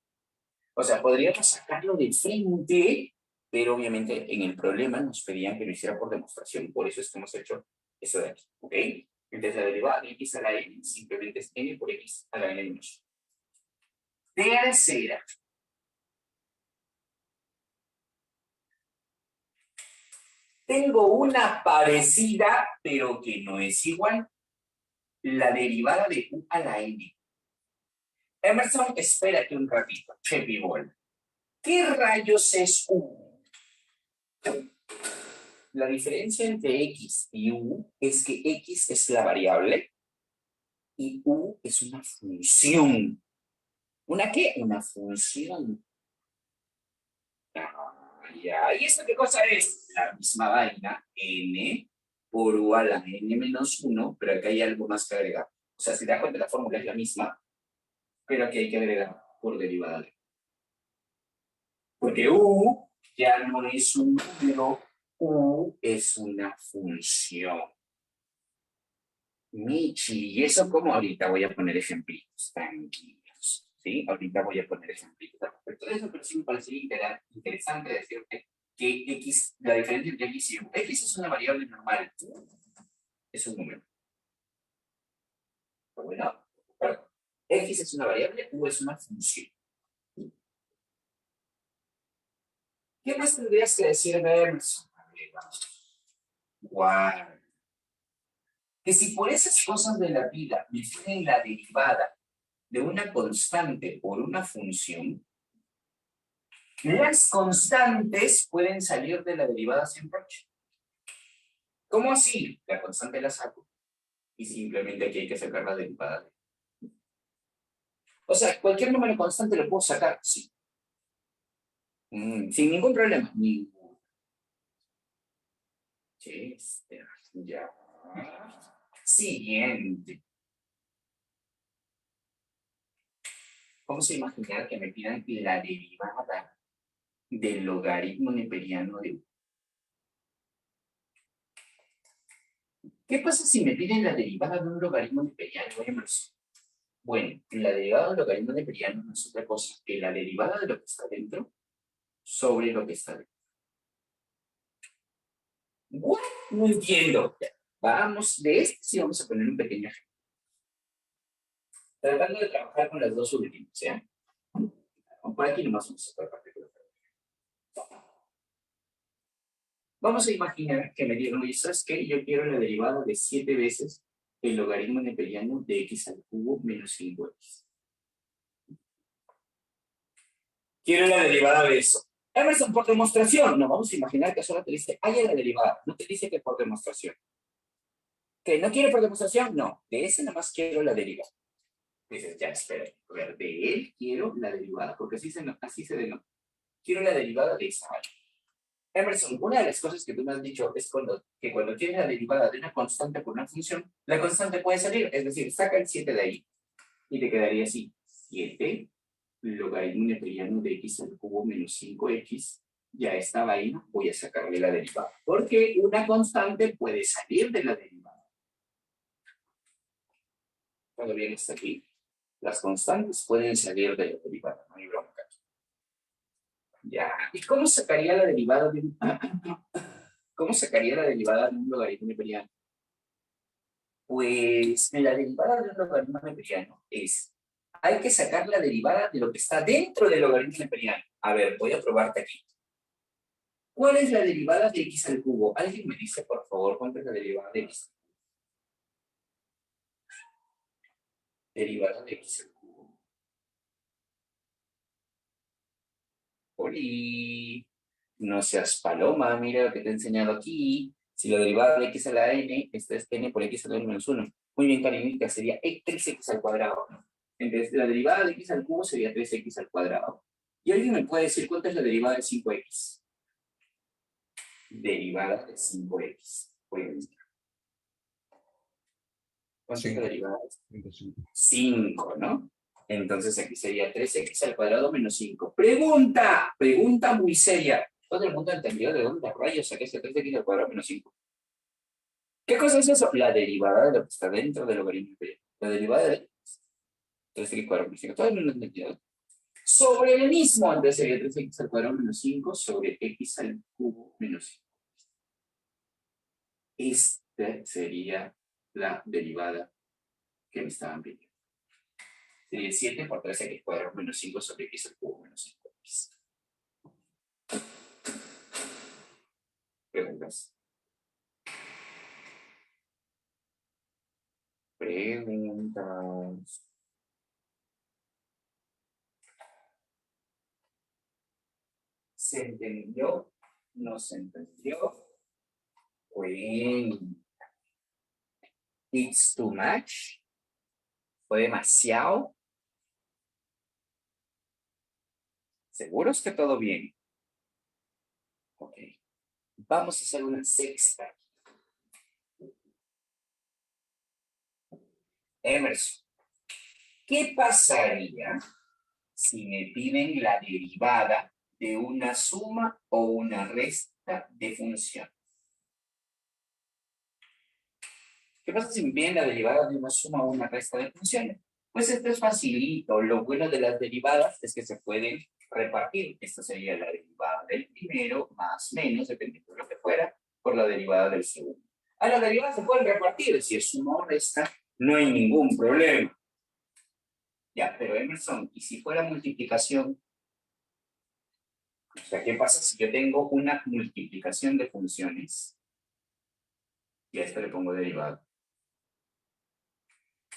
Speaker 1: O sea, podríamos sacarlo de frente, pero obviamente en el problema nos pedían que lo hiciera por demostración, por eso es que hemos hecho eso de aquí, ¿ok? Entonces la derivada de x a la n simplemente es n por x a la n menos 1. Tercera. Tengo una parecida, pero que no es igual. La derivada de u a la n. Emerson, espérate un ratito, Chepi Ball. ¿Qué rayos es u? La diferencia entre x y u es que x es la variable y u es una función. ¿Una qué? Una función. Ya. ¿Y esto qué cosa es? La misma vaina, n por u a la n menos 1, pero acá hay algo más que agregar. O sea, si te das cuenta, la fórmula es la misma, pero aquí hay que agregar por derivada de. Porque u ya no es un número, u es una función. Michi, y eso como ahorita voy a poner ejemplitos, tranquilos, ¿sí? Ahorita voy a poner ejemplitos. Pero eso pero sí me parece interesante decirte que x, la diferencia entre x y u, x es una variable normal, es un número. Pero bueno, perdón. X es una variable, u es una función. ¿Qué más tendrías que decirme, Emerson? Guarda. que si por esas cosas de la vida me piden la derivada de una constante por una función, las constantes pueden salir de la derivada sin broche. ¿Cómo así? La constante la saco y simplemente aquí hay que sacar la derivada. O sea, cualquier número constante lo puedo sacar, sí. Sin ningún problema. Ninguno. Ya. Siguiente. Vamos a imaginar que me pidan la derivada del logaritmo neperiano de 1. ¿Qué pasa si me piden la derivada de un logaritmo neperiano? Bueno, la derivada de un logaritmo neperiano no es otra cosa que la derivada de lo que está dentro sobre lo que está dentro. ¿What? No entiendo. Vamos, de este sí vamos a poner un pequeño ejemplo. Tratando de trabajar con las dos últimas, ¿ya? Por aquí nomás vamos a trabajar. Vamos a imaginar que me dieron, ¿sabes qué? Yo quiero la derivada de 7 veces el logaritmo neperiano de x al cubo menos 5x. Quiero la derivada de eso. Emerson, por demostración. No, vamos a imaginar que solo te dice, haya la derivada. No te dice que por demostración. ¿Que no quiere por demostración? No. De ese nada más quiero la derivada. Dices, ya, espera. A ver, de él quiero la derivada, porque así se denota. Quiero la derivada de esa. Emerson, una de las cosas que tú me has dicho es que cuando tienes la derivada de una constante por una función, la constante puede salir. Es decir, saca el 7 de ahí. Y te quedaría así. 7 logaritmo neperiano de x al cubo menos 5x. Ya estaba ahí, ¿no? Voy a sacarle la derivada. Porque una constante puede salir de la derivada. Cuando bien hasta aquí, las constantes pueden salir de la derivada. No hay bronca. Ya. ¿Y cómo sacaría la derivada de un... ¿Cómo sacaría la derivada de un logaritmo neperiano? Pues la derivada de un logaritmo neperiano es, hay que sacar la derivada de lo que está dentro del logaritmo neperiano. A ver, voy a probarte aquí. ¿Cuál es la derivada de x al cubo? ¿Alguien me dice, por favor, cuánto es la derivada de x? Derivada de x al cubo. Oli, no seas paloma, mira lo que te he enseñado aquí. Si la derivada de x a la n, esta es n por x a la n menos 1. Muy bien, Karinita, sería 3x al cuadrado, ¿no? Entonces, la derivada de x al cubo sería 3x al cuadrado. ¿Y alguien me puede decir cuánto es la derivada de 5x? Derivada de 5x. ¿Cuánto es la derivada de 5, ¿no? Entonces aquí sería 3x al cuadrado menos 5. Pregunta muy seria. Todo el mundo entendió de dónde rayos saqué ese 3x al cuadrado menos 5. ¿Qué cosa es eso? La derivada de lo que está dentro del logaritmo imperial. La derivada de 3x al cuadrado menos 5. Todo el mundo entendió. Sobre el mismo, entonces sería 3x al cuadrado menos 5 sobre x al cubo menos 5. Esta sería la derivada que me estaban pidiendo. Sería 7 por 3x cuadrado menos 5 sobre x al cubo menos 5x. ¿Preguntas? Preguntas. ¿Se entendió? ¿No se entendió? Bueno. It's too much. Fue demasiado. ¿Seguros que todo bien? Ok. Vamos a hacer una sexta. Emerson, ¿qué pasaría si me piden la derivada de una suma o una resta de función? ¿Qué pasa si me piden la derivada de una suma o una resta de funciones? Pues esto es facilito. Lo bueno de las derivadas es que se pueden repartir. Esta sería la derivada del primero más menos, dependiendo de lo que fuera, por la derivada del segundo. A las derivadas se pueden repartir. Si es suma o resta, no hay ningún problema. Ya, pero Emerson, ¿y si fuera multiplicación? O sea, ¿qué pasa si yo tengo una multiplicación de funciones? Y a esto le pongo derivada.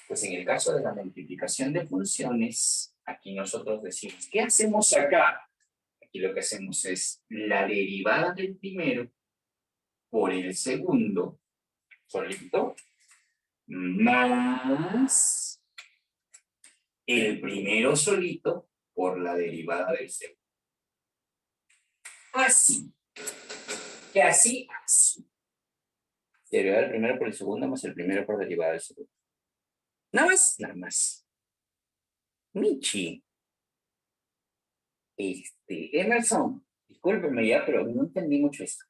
Speaker 1: Pues en el caso de la multiplicación de funciones, aquí nosotros decimos, ¿qué hacemos acá? Aquí lo que hacemos es la derivada del primero por el segundo, solito, más el primero solito por la derivada del segundo. Así. Que así. Derivada del primero por el segundo más el primero por derivada del segundo. Nada más, nada más. Michi. Emerson, discúlpeme ya, pero no entendí mucho esto.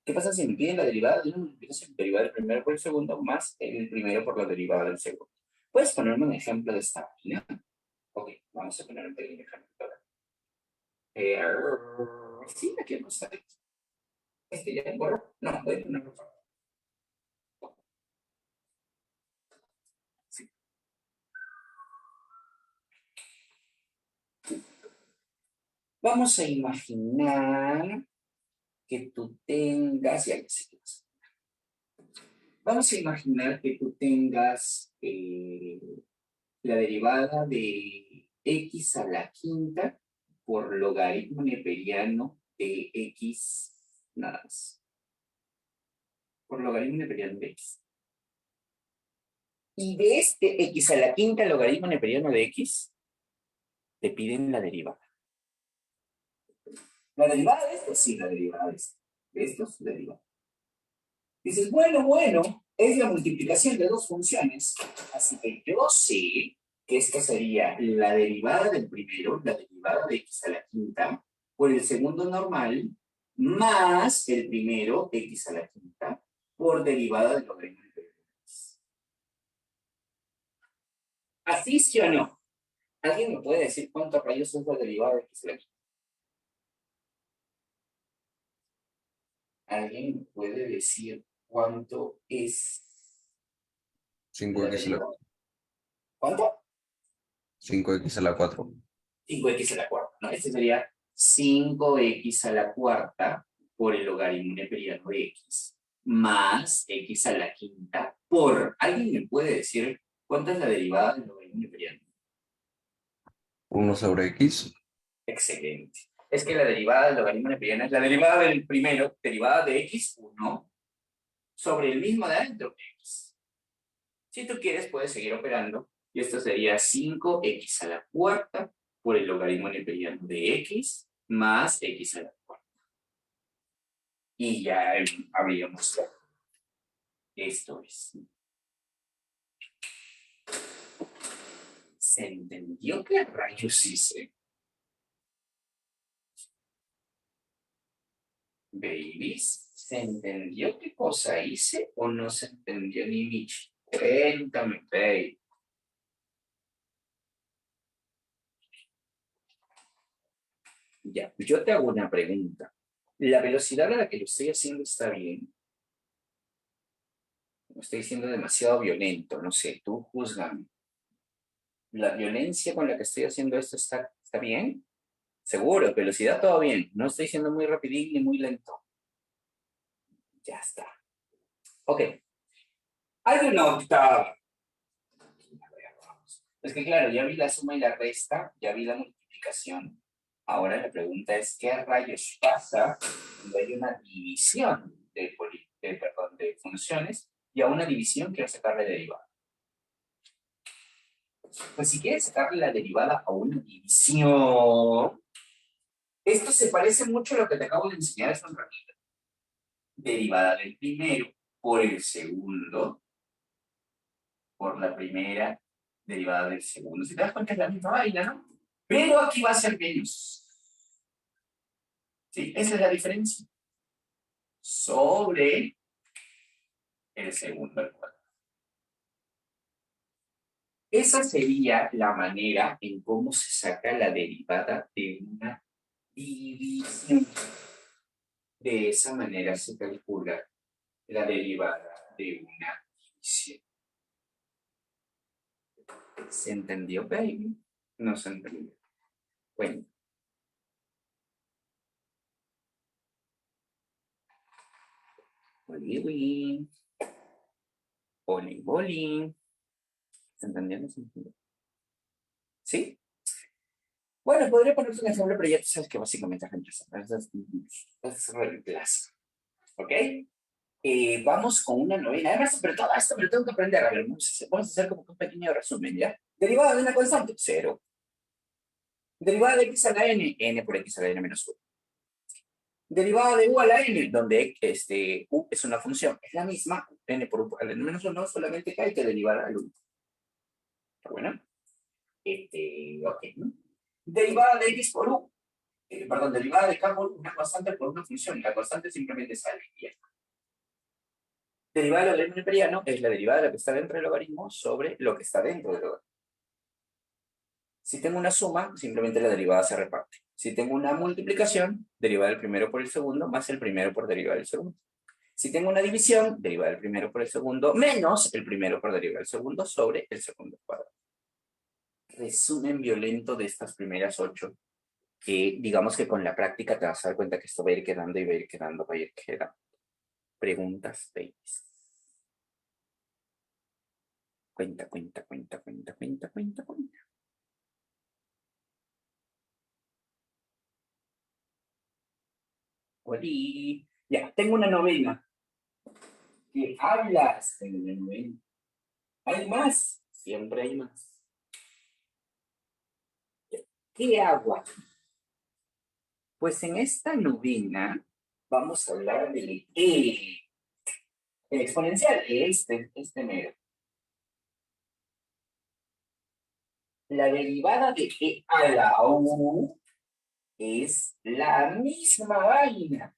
Speaker 1: ¿Qué pasa si me piden la derivada de una multiplicación? Derivada del primero por el segundo más el primero por la derivada del segundo. ¿Puedes ponerme un ejemplo de esta máquina? Ok, vamos a poner un pequeño ejemplo. Sí, aquí vamos a ver. Ya borro. No, voy a ponerlo. Sí. Vamos a imaginar que tú tengas, ya sé qué pasa. Vamos a imaginar que tú tengas la derivada de x a la quinta por logaritmo neperiano de x, nada más. Por logaritmo neperiano de x. Y de este x a la quinta logaritmo neperiano de x, te piden la derivada. ¿La derivada de esto? Sí, la derivada de esto. De esto es la derivada. Dices, bueno, es la multiplicación de dos funciones. Así que yo sé que esta sería la derivada del primero, la derivada de x a la quinta, por el segundo normal, más el primero, x a la quinta, por derivada del logaritmo de x. ¿Así sí o no? ¿Alguien me puede decir cuántos rayos es la derivada de x a la quinta? ¿Alguien me puede decir cuánto es
Speaker 4: 5x a la,
Speaker 1: ¿Cuánto?
Speaker 4: 5x a la 4.
Speaker 1: 5x a la cuarta, ¿no? Este sería 5x a la cuarta por el logaritmo neperiano de x, más x a la quinta por... ¿Alguien me puede decir cuánto es la derivada del logaritmo neperiano?
Speaker 4: 1 sobre x.
Speaker 1: Excelente. Es que la derivada del logaritmo neperiano es la derivada del primero, derivada de x1, sobre el mismo de adentro, x. Si tú quieres, puedes seguir operando, y esto sería 5x a la cuarta por el logaritmo neperiano de x más x a la cuarta. Y ya habríamos... Esto es. ¿Se entendió qué rayos hice? Babies, ¿se entendió qué cosa hice o no se entendió ni Michi? Cuéntame, baby. Ya, yo te hago una pregunta. ¿La velocidad a la que lo estoy haciendo está bien? Lo estoy siendo demasiado violento, no sé, tú júzgame. ¿La violencia con la que estoy haciendo esto está bien? Seguro, velocidad todo bien. No estoy siendo muy rapidín ni muy lento. Ya está. Ok. Hay una octava. Es que claro, ya vi la suma y la resta, ya vi la multiplicación. Ahora la pregunta es, ¿qué rayos pasa cuando hay una división de funciones y a una división quiero sacarle derivada? Pues si quieres sacarle la derivada a una división, esto se parece mucho a lo que te acabo de enseñar hace un ratito. Derivada del primero por el segundo, por la primera derivada del segundo. Si te das cuenta es la misma vaina, ¿no? Pero aquí va a ser menos. ¿Sí? Esa es la diferencia. Sobre el segundo al cuadrado. Esa sería la manera en cómo se saca la derivada de una división. De esa manera se calcula la derivada de una división. ¿Se entendió, baby? No se entendió. Bueno. Oli, oli. Oli, oli. ¿Se entendiendo? ¿Se entendió? ¿Sí? Bueno, podría ponerte un ejemplo, pero ya tú sabes que básicamente es reemplazar. Es reemplazo. ¿Ok? Vamos con una novena. Además, pero todo esto me lo tengo que aprender. A ver, vamos a hacer como que un pequeño resumen, ¿ya? Derivada de una constante, 0. Derivada de x a la n, n por x a la n menos 1. Derivada de u a la n, donde u es una función, es la misma, n por u a la n menos 1, solamente que hay que derivar al 1. ¿Está bueno? Ok, ¿no? Derivada de x por u, perdón, derivada de k por una constante por una función, la constante simplemente sale y ya está. Derivada del logaritmo neperiano es la derivada de lo que está dentro del logaritmo sobre lo que está dentro del logaritmo. Si tengo una suma, simplemente la derivada se reparte. Si tengo una multiplicación, derivada del primero por el segundo, más el primero por derivada del segundo. Si tengo una división, derivada del primero por el segundo, menos el primero por derivada del segundo sobre el segundo cuadrado. Resumen violento de estas primeras 8, que digamos que con la práctica te vas a dar cuenta que esto va a ir quedando y va a ir quedando, va a ir quedando. Preguntas, babies. Cuenta. Oli. Ya, tengo una novena. ¿Qué hablas? Tengo una novena. ¿Hay más? Siempre hay más. ¿Qué hago? Pues en esta novena vamos a hablar del el exponencial, este mero. La derivada de e a la u es la misma vaina.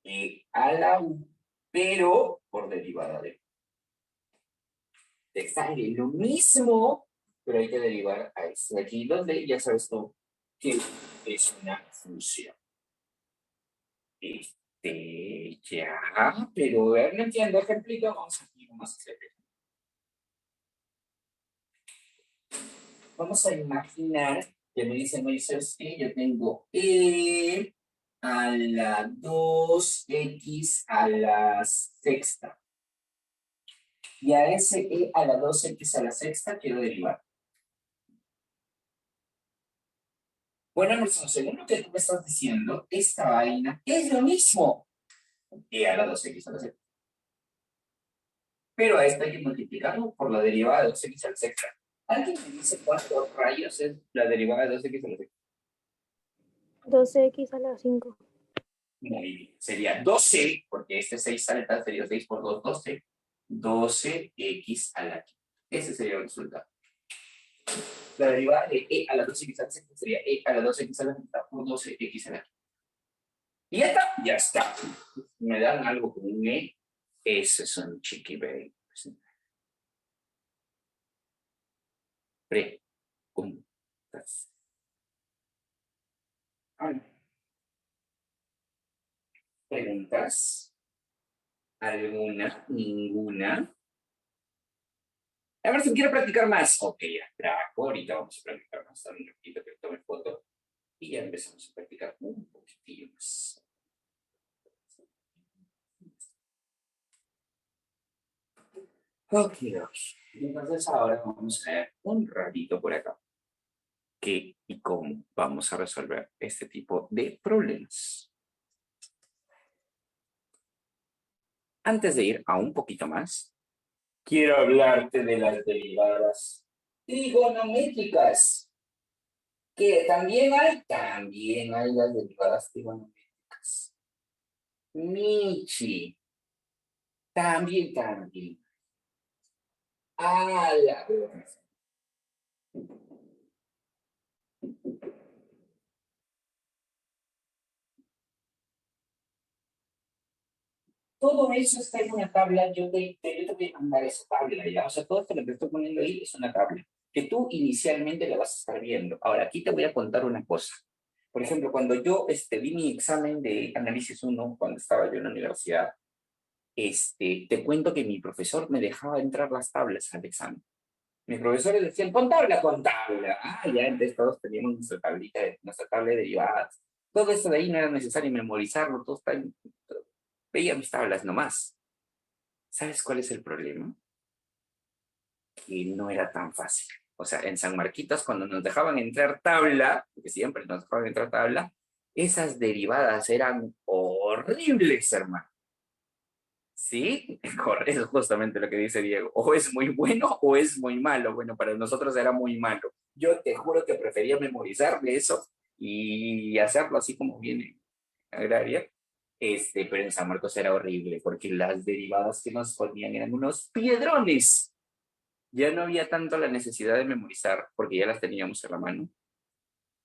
Speaker 1: E a la u, pero por derivada de. Te sale lo mismo, pero hay que derivar a esto de aquí, donde ya sabes tú que es una función. Ya, pero a ver, no entiendo, ejemplito, vamos a hacer. Vamos a imaginar que me dice Moisés que yo tengo e a la 2x a la sexta. Y a ese e a la 2x a la sexta quiero derivar. Bueno, Nelson, según lo que tú me estás diciendo, esta vaina es lo mismo. E a la 2x a la sexta. Pero a esta hay que multiplicarlo por la derivada de 2x a la sexta. ¿Alguien me dice cuántos rayos es la derivada de 2x a la sexta?
Speaker 5: 12x a la 5.
Speaker 1: Muy bien. Sería 12, porque este 6 salta, sería 6 por 2, 12. 12x a la 5. Ese sería el resultado. La derivada de e a la 2x a la sexta sería e a la 2x a la sexta por 12x a la 5. Y ya está, ya está. Me dan algo con un e. Ese es un chiqui baby. Preguntas. ¿Preguntas? ¿Alguna? ¿Ninguna? A ver si quiero practicar más. Ok, ya trajo. Ahorita vamos a practicar más. Dame un ratito que tome foto. Y ya empezamos a practicar un poquitillo más. Ok. Entonces ahora vamos a ver un ratito por acá. ¿Qué y cómo vamos a resolver este tipo de problemas? Antes de ir a un poquito más, quiero hablarte de las derivadas trigonométricas. Que también hay las derivadas trigonométricas. Michi. También. A la todo eso está en una tabla, yo te voy a mandar esa tabla, ¿ya? O sea, todo esto que te estoy poniendo ahí es una tabla, que tú inicialmente la vas a estar viendo. Ahora, aquí te voy a contar una cosa. Por ejemplo, cuando yo di mi examen de análisis 1, cuando estaba yo en la universidad, te cuento que mi profesor me dejaba entrar las tablas al examen. Mis profesores decían, con tabla. Ah, ya, entonces todos teníamos nuestra tabla de derivadas. Todo esto de ahí no era necesario memorizarlo, todo está en, veía mis tablas nomás. ¿Sabes cuál es el problema? que no era tan fácil. O sea, en San Marquitos, cuando nos dejaban entrar tabla, porque siempre nos dejaban entrar tabla, esas derivadas eran horribles, hermano. ¿Sí? Es justamente lo que dice Diego. O es muy bueno o es muy malo. Bueno, para nosotros era muy malo. Yo te juro que prefería memorizarme eso y hacerlo así como viene agraria. Pero en San Marcos era horrible porque las derivadas que nos ponían eran unos piedrones. Ya no había tanto la necesidad de memorizar porque ya las teníamos en la mano.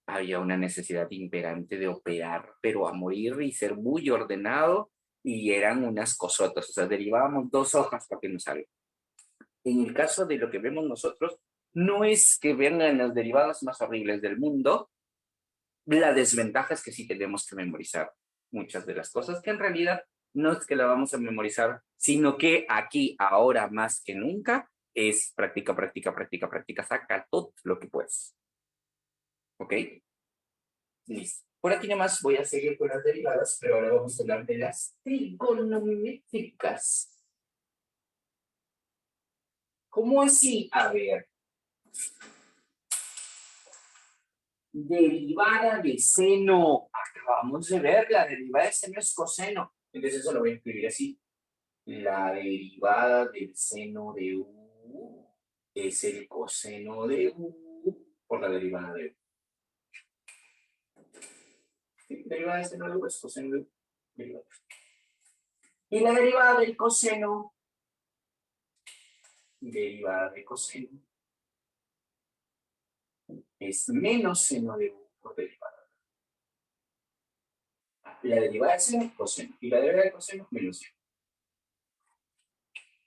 Speaker 1: Había una necesidad imperante de operar, pero a morir y ser muy ordenado, y eran unas cosotas, o sea, derivábamos 2 hojas para que nos salga. En el caso de lo que vemos nosotros, no es que vengan las derivadas más horribles del mundo, la desventaja es que sí tenemos que memorizar muchas de las cosas, que en realidad no es que la vamos a memorizar, sino que aquí, ahora más que nunca, es práctica, práctica, práctica, práctica, saca todo lo que puedes. ¿Ok? Listo. Por aquí nomás voy a seguir con las derivadas, pero ahora vamos a hablar de las trigonométricas. ¿Cómo así? A ver. Derivada de seno. Acabamos de ver, la derivada de seno es coseno. Entonces eso lo voy a escribir así. La derivada del seno de u es el coseno de u por la derivada de u. ¿Sí? Derivada de seno de u es coseno de u. Y la derivada del coseno, derivada de coseno, es menos seno de u por derivada. La derivada de seno es coseno. Y la derivada de coseno es menos seno.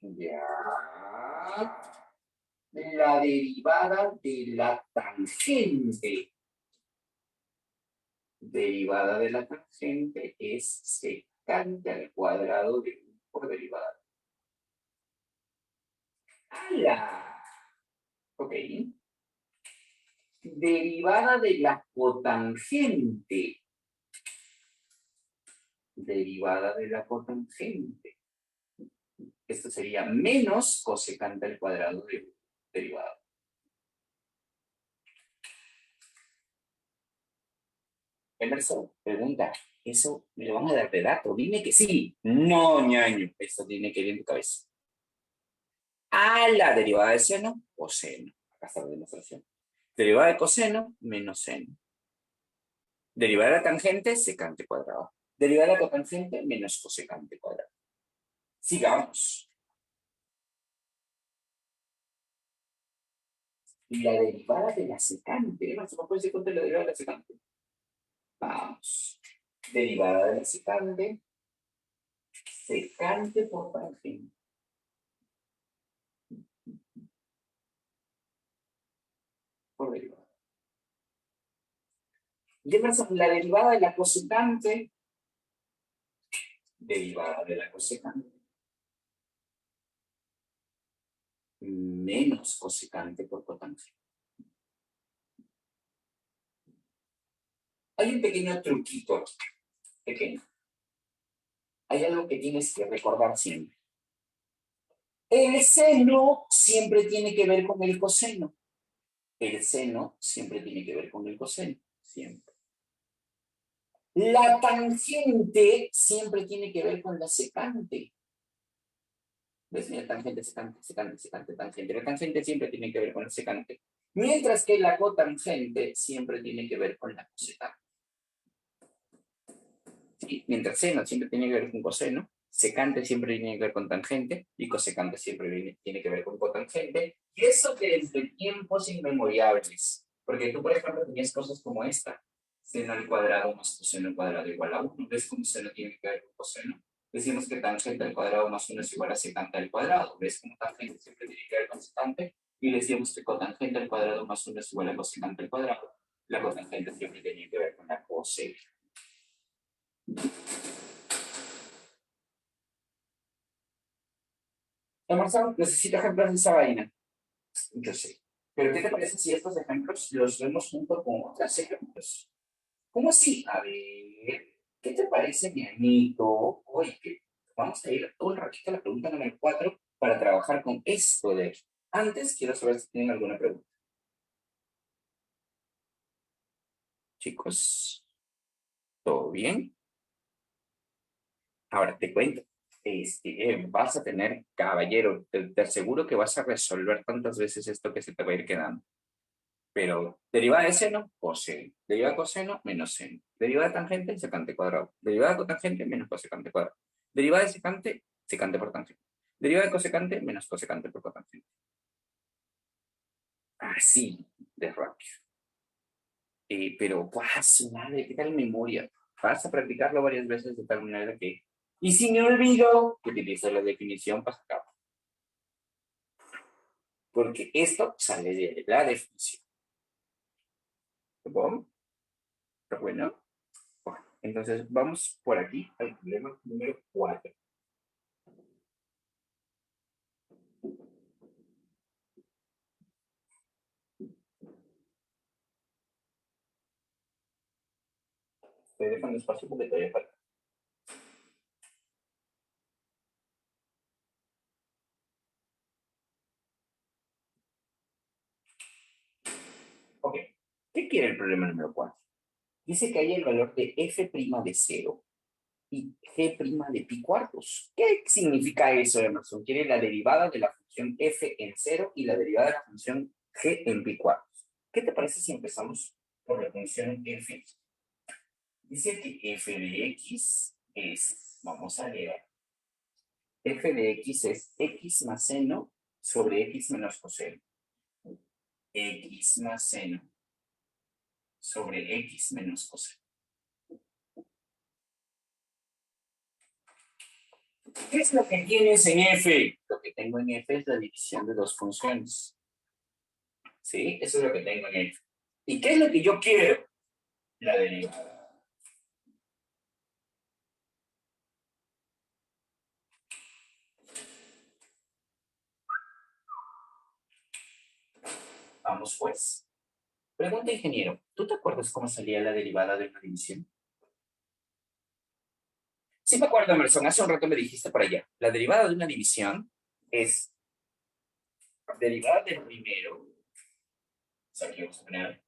Speaker 1: Ya. La derivada de la tangente. Derivada de la tangente es secante al cuadrado de u por derivada. ¡Hala! Ok. Derivada de la cotangente. Derivada de la cotangente. Esto sería menos cosecante al cuadrado de u derivada. Emerson pregunta, ¿eso me lo van a dar de dato? Dime que sí. No, ñaño. Esto tiene que ir en tu cabeza. A la derivada de seno, coseno. Acá está la demostración. Derivada de coseno, menos seno. Derivada de la tangente, secante cuadrado. Derivada de la cotangente, menos cosecante cuadrado. Sigamos. Y la derivada de la secante. ¿No se puede decir cuánto es la derivada de la secante? Vamos. Derivada de la secante, secante por tangente. Por derivada. Jefferson, la derivada de la cosecante, derivada de la cosecante, menos cosecante por cotangente. Hay un pequeño truquito aquí, pequeño. Hay algo que tienes que recordar siempre. El seno siempre tiene que ver con el coseno. El seno siempre tiene que ver con el coseno, siempre. La tangente siempre tiene que ver con la secante. ¿Ves? Mira, tangente, secante, secante, secante, tangente. La tangente siempre tiene que ver con la secante. Mientras que la cotangente siempre tiene que ver con la cosecante. ¿Sí? Mientras seno siempre tiene que ver con coseno, secante siempre tiene que ver con tangente y cosecante siempre tiene que ver con cotangente. Y eso desde tiempos inmemoriales. Porque tú, por ejemplo, tenías cosas como esta. Seno al cuadrado más coseno al cuadrado igual a 1. ¿Ves cómo seno tiene que ver con coseno? Decimos que tangente al cuadrado más 1 es igual a secante al cuadrado. ¿Ves cómo tangente siempre tiene que ver con secante? Y decíamos que cotangente al cuadrado más 1 es igual a cosecante al cuadrado. La cotangente siempre tiene que ver con la cosecante. Emerson, necesito ejemplos de esa vaina. Yo sé. Pero ¿qué te parece si estos ejemplos los vemos junto con otros ejemplos? ¿Cómo así? A ver, ¿qué te parece, mi amito? Oye, que vamos a ir todo el ratito a la pregunta número 4 para trabajar con esto de Antes quiero saber si tienen alguna pregunta. Chicos, ¿todo bien? Ahora te cuento. Vas a tener, caballero, te aseguro que vas a resolver tantas veces esto que se te va a ir quedando. Pero derivada de seno, coseno. Derivada de coseno, menos seno. Derivada de tangente, secante cuadrado. Derivada de cotangente, menos cosecante cuadrado. Derivada de secante, secante por tangente. Derivada de cosecante, menos cosecante por cotangente. Así de rápido. Pero, su madre, ¿qué tal memoria? Vas a practicarlo varias veces de tal manera que... Y si me olvido, utiliza la definición para sacar. Porque esto sale de la definición. ¿Bom? ¿Está bueno? Bueno, entonces vamos por aquí al problema número 4. Estoy dejando espacio porque todavía falta. Ok. ¿Qué quiere el problema número 4? Dice que hay el valor de f' de 0 y g' de pi cuartos. ¿Qué significa eso, Emerson? Quiere la derivada de la función f en 0 y la derivada de la función g en pi cuartos. ¿Qué te parece si empezamos por la función f? Dice que f de x es, vamos a leer, f de x es x más seno sobre x menos coseno. X más seno sobre x menos coseno. ¿Qué es lo que tienes en f? Lo que tengo en f es la división de dos funciones. ¿Sí? Eso es lo que tengo en f. ¿Y qué es lo que yo quiero? La derivada. Vamos pues. Pregunta, ingeniero. ¿Tú te acuerdas cómo salía la derivada de una división? Sí me acuerdo, Emerson. Hace un rato me dijiste por allá. La derivada de una división es derivada del primero. O sea, aquí vamos a poner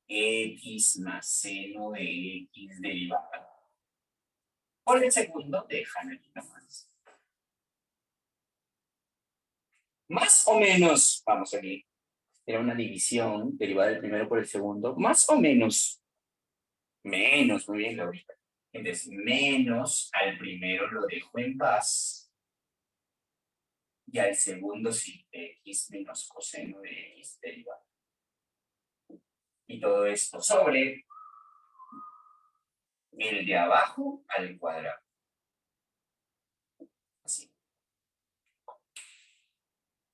Speaker 1: x más seno de x derivada. Por el segundo, dejan aquí nomás. Más o menos, vamos aquí. Era una división derivada del primero por el segundo. Más o menos. Menos, muy bien, Laurita. Entonces, menos al primero lo dejo en paz. Y al segundo sí, x menos coseno de x derivada. Y todo esto sobre el de abajo al cuadrado. Así.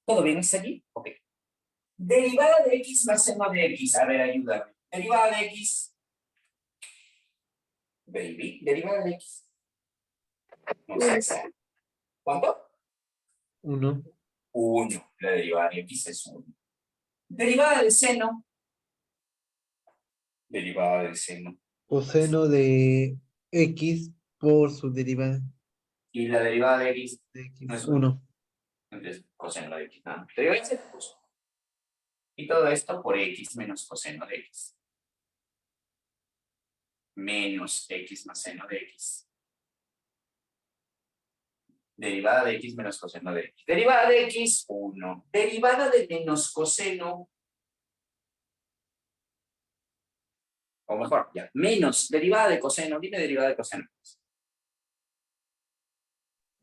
Speaker 1: ¿Todo bien hasta aquí? Ok. Derivada de x más seno de x. A ver, ayúdame. Derivada de x. Baby, derivada de x. No sé. ¿Cuánto?
Speaker 5: 1.
Speaker 1: 1. La derivada de x es 1. Derivada del seno. Derivada del seno.
Speaker 5: Coseno de x por su derivada
Speaker 1: Y la derivada de x
Speaker 5: de
Speaker 1: no
Speaker 5: x.
Speaker 1: es
Speaker 5: 1.
Speaker 1: Entonces, coseno de x. No. Derivada de seno pues. Y todo esto por x menos coseno de x. Menos x más seno de x. Derivada de x menos coseno de x. Derivada de x, 1. Derivada de menos coseno. O mejor, ya. Menos derivada de coseno. Dime derivada de coseno.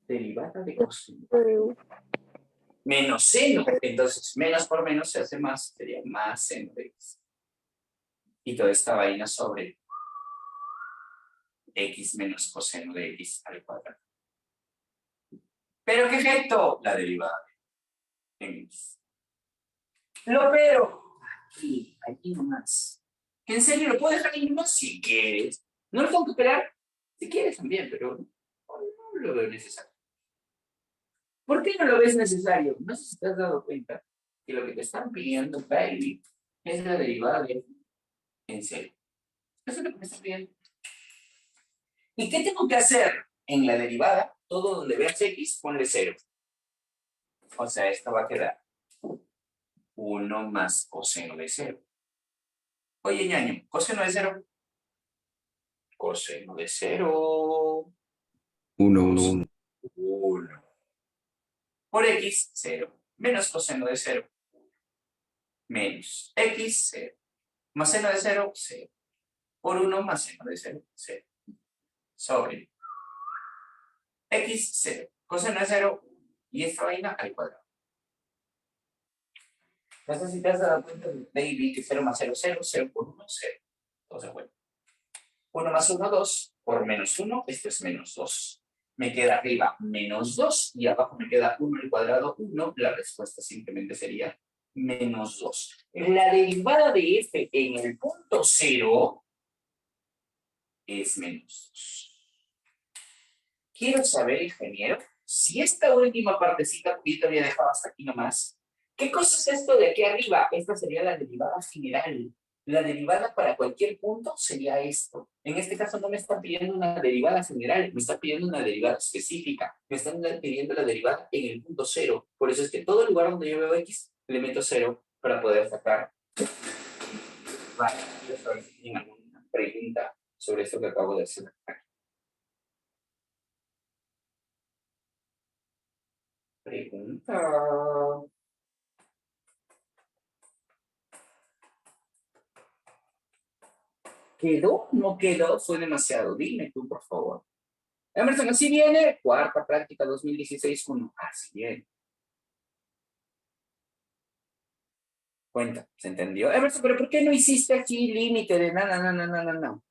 Speaker 1: Derivada de coseno. Menos seno. Entonces, menos por menos se hace más. Sería más seno de x. Y toda esta vaina sobre x menos coseno de x al cuadrado. ¿Pero qué efecto? La derivada en x. Lo pero. Aquí nomás. ¿En serio lo puedo dejar ahí nomás? Si quieres. No lo tengo que esperar. Si quieres también, pero no lo veo necesario. ¿Por qué no lo ves necesario? No sé si te has dado cuenta que lo que te están pidiendo, baby, es la derivada de en serio. Eso es lo que me están pidiendo. ¿Y qué tengo que hacer? En la derivada, todo donde veas x, ponle 0. O sea, esto va a quedar 1 más coseno de 0. Oye, ñaño, coseno de 0. Coseno de 0.
Speaker 4: 1, 1, 1.
Speaker 1: 1. Por x, 0. Menos coseno de 0. Menos x, 0. Más seno de 0, 0. Por 1 más seno de 0, 0. Sobre x, 0. Coseno de 0. Y esta vaina al cuadrado. No sé si te has dado cuenta, baby, que 0 más 0, 0. 0 por 1, 0. Entonces, bueno. 1 más 1, 2. Por menos 1, esto es menos 2. Me queda arriba menos 2 y abajo me queda 1 al cuadrado, 1. La respuesta simplemente sería menos 2. La derivada de f en el punto 0 es menos 2. Quiero saber, ingeniero, si esta última partecita que yo te había dejado hasta aquí nomás, ¿qué cosa es esto de aquí arriba? Esta sería la derivada general. La derivada para cualquier punto sería esto. En este caso no me están pidiendo una derivada general, me están pidiendo una derivada específica. Me están pidiendo la derivada en el punto 0. Por eso es que todo lugar donde yo veo x, le meto 0 para poder sacar. Vale, quiero saber si tienen alguna pregunta sobre esto que acabo de hacer. Pregunta. ¿Quedó? ¿No quedó? Fue demasiado. Dime tú, por favor. Emerson, así viene. Cuarta práctica 2016-1. Así viene. Cuenta, ¿se entendió? Emerson, pero ¿por qué no hiciste aquí límite de no?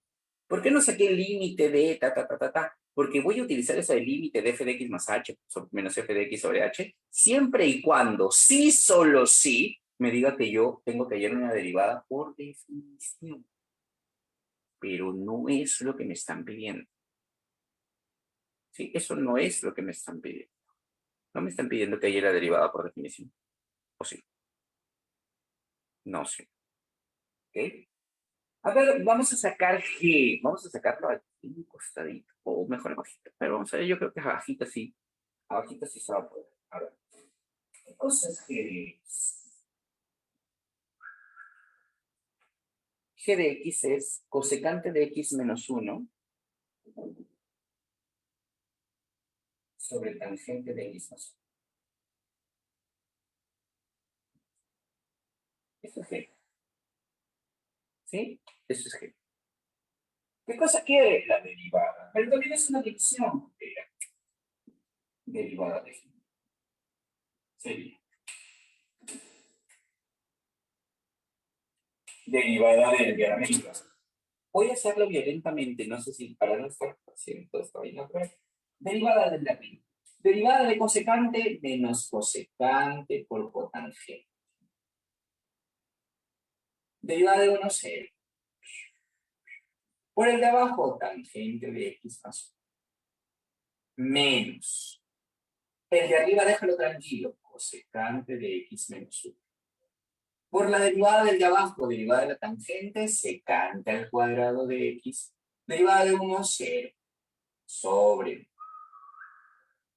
Speaker 1: ¿Por qué no saqué el límite de ta? Porque voy a utilizar eso del límite de f de x más h menos f de x sobre h, siempre y cuando, sí, solo sí, me diga que yo tengo que hallar una derivada por definición. Pero no es lo que me están pidiendo. Sí, eso no es lo que me están pidiendo. No me están pidiendo que haya la derivada por definición. ¿O sí? No sé. ¿Ok? A ver, vamos a sacar G. Vamos a sacarlo aquí un costadito. O mejor abajito. Pero vamos a ver, yo creo que abajito sí. Abajito sí se va a poder. A ver. ¿Qué cosa es G de X? G de X es cosecante de X menos 1 sobre tangente de X más 1. Eso es G. ¿Sí? Eso es G. ¿Qué cosa quiere? La derivada. Pero también es una división. Derivada de G. Sería. Derivada del de arriba. Voy a hacerlo violentamente, no sé si para no estar haciendo esta vaina. Derivada del de arriba. Derivada de cosecante menos cosecante por cotangente. Derivada de 1, 0. Por el de abajo, tangente de x más 1. Menos. El de arriba déjalo tranquilo. Cosecante de x menos 1. Por la derivada del de abajo, derivada de la tangente, secante al cuadrado de x. Derivada de 1, 0. Sobre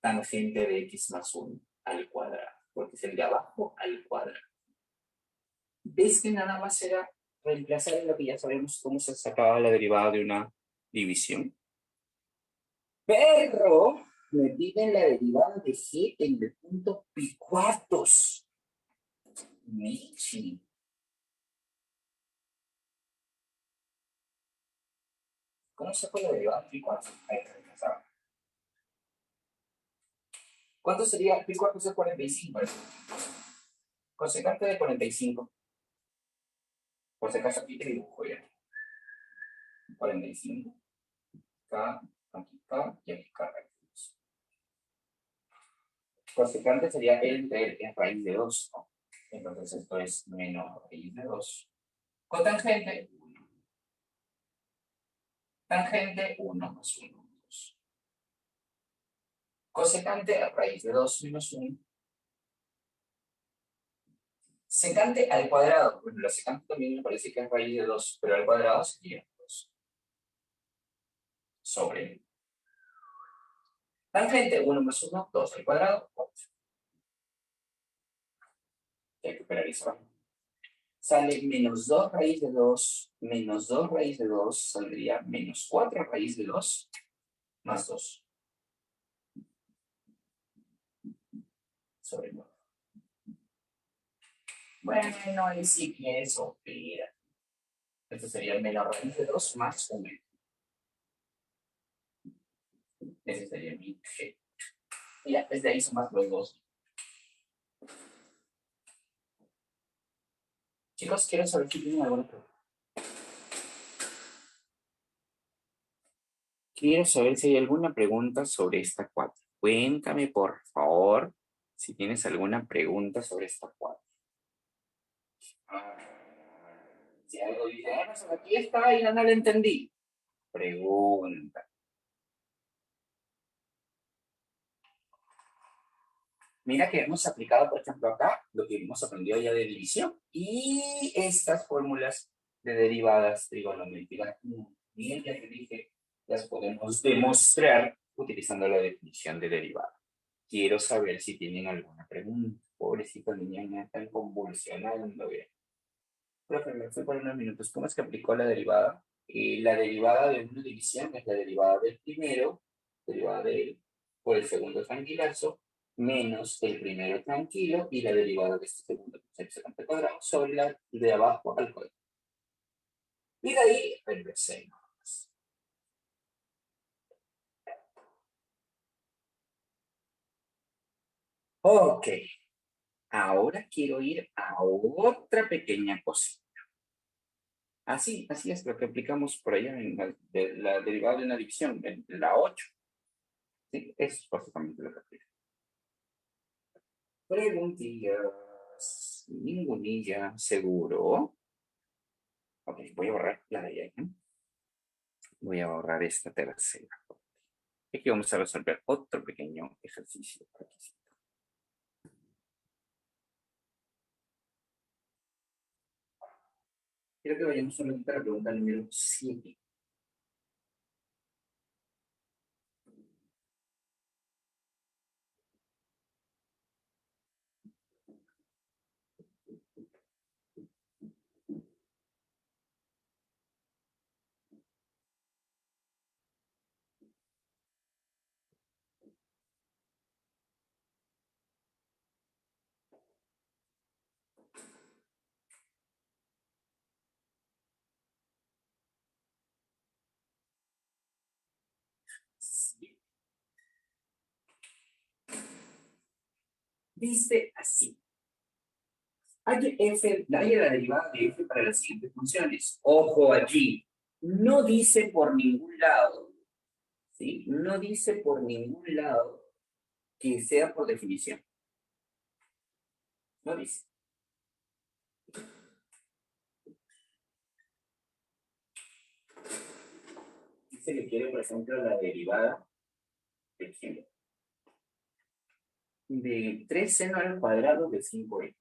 Speaker 1: tangente de x más 1 al cuadrado. Porque es el de abajo al cuadrado. ¿Ves que nada más era reemplazar en lo que ya sabemos cómo se sacaba la derivada de una división? Pero me piden la derivada de g en el punto pi cuartos. Michi. ¿Cómo saco la derivada de pi cuartos? Ahí está. ¿Cuánto sería? Pi cuartos es 45. Cosecante de 45. Por si acaso aquí te dibujo ya. 45. Acá, aquí, acá y aquí, acá. Cosecante sería el de raíz de 2, ¿no? Entonces esto es menos raíz de 2. Cotangente, 1. Tangente, 1 más 1, 2. Cosecante a raíz de 2 menos 1. Secante al cuadrado. Bueno, la secante también me parece que es raíz de 2, pero al cuadrado sería 2. Sobre. Tangente, 1 más 1, 2 al cuadrado, 4. Hay que operar eso. Sale menos 2 raíz de 2, menos 2 raíz de 2, saldría menos 4 raíz de 2, más 2. Sobre 9. Bueno, y si quieres opera. Esto sería menos raíz de 2 más 1. Ese sería mi G. Y ya, desde ahí sumas los 2. Chicos, quiero saber si tienen alguna pregunta. Quiero saber si hay alguna pregunta sobre esta 4. Cuéntame, por favor, si tienes alguna pregunta sobre esta 4. Si algo dice, pues aquí está y no la entendí. Pregunta. Mira que hemos aplicado, por ejemplo, acá lo que hemos aprendido ya de división y estas fórmulas de derivadas trigonométricas. Bien, ya te dije, las podemos demostrar utilizando la definición de derivada. Quiero saber si tienen alguna pregunta. Pobrecito niña, me están convulsionando. Bien. Profe, me fui por unos minutos. ¿Cómo es que aplicó la derivada? La derivada de una división es la derivada del primero, derivada por el segundo tranquilazo, menos el primero tranquilo y la derivada de este segundo concepto al cuadrado sobre la de abajo al cuadrado. Y de ahí regresé. Ok, ahora quiero ir a otra pequeña cosa. Así es lo que aplicamos por allá en la derivada de una división, en la 8. Sí, eso es básicamente lo que aplica. Preguntillas. Ningunilla, seguro. Ok, voy a borrar la de ahí. Voy a borrar esta tercera. Aquí vamos a resolver otro pequeño ejercicio. Quiero que vayamos solamente a la pregunta número 7. Dice así. Hay la derivada de f para las siguientes funciones. Ojo allí. No dice por ningún lado. ¿Sí? No dice por ningún lado que sea por definición. No dice. Dice que quiere, por ejemplo, la derivada de 3 seno al cuadrado de 5x.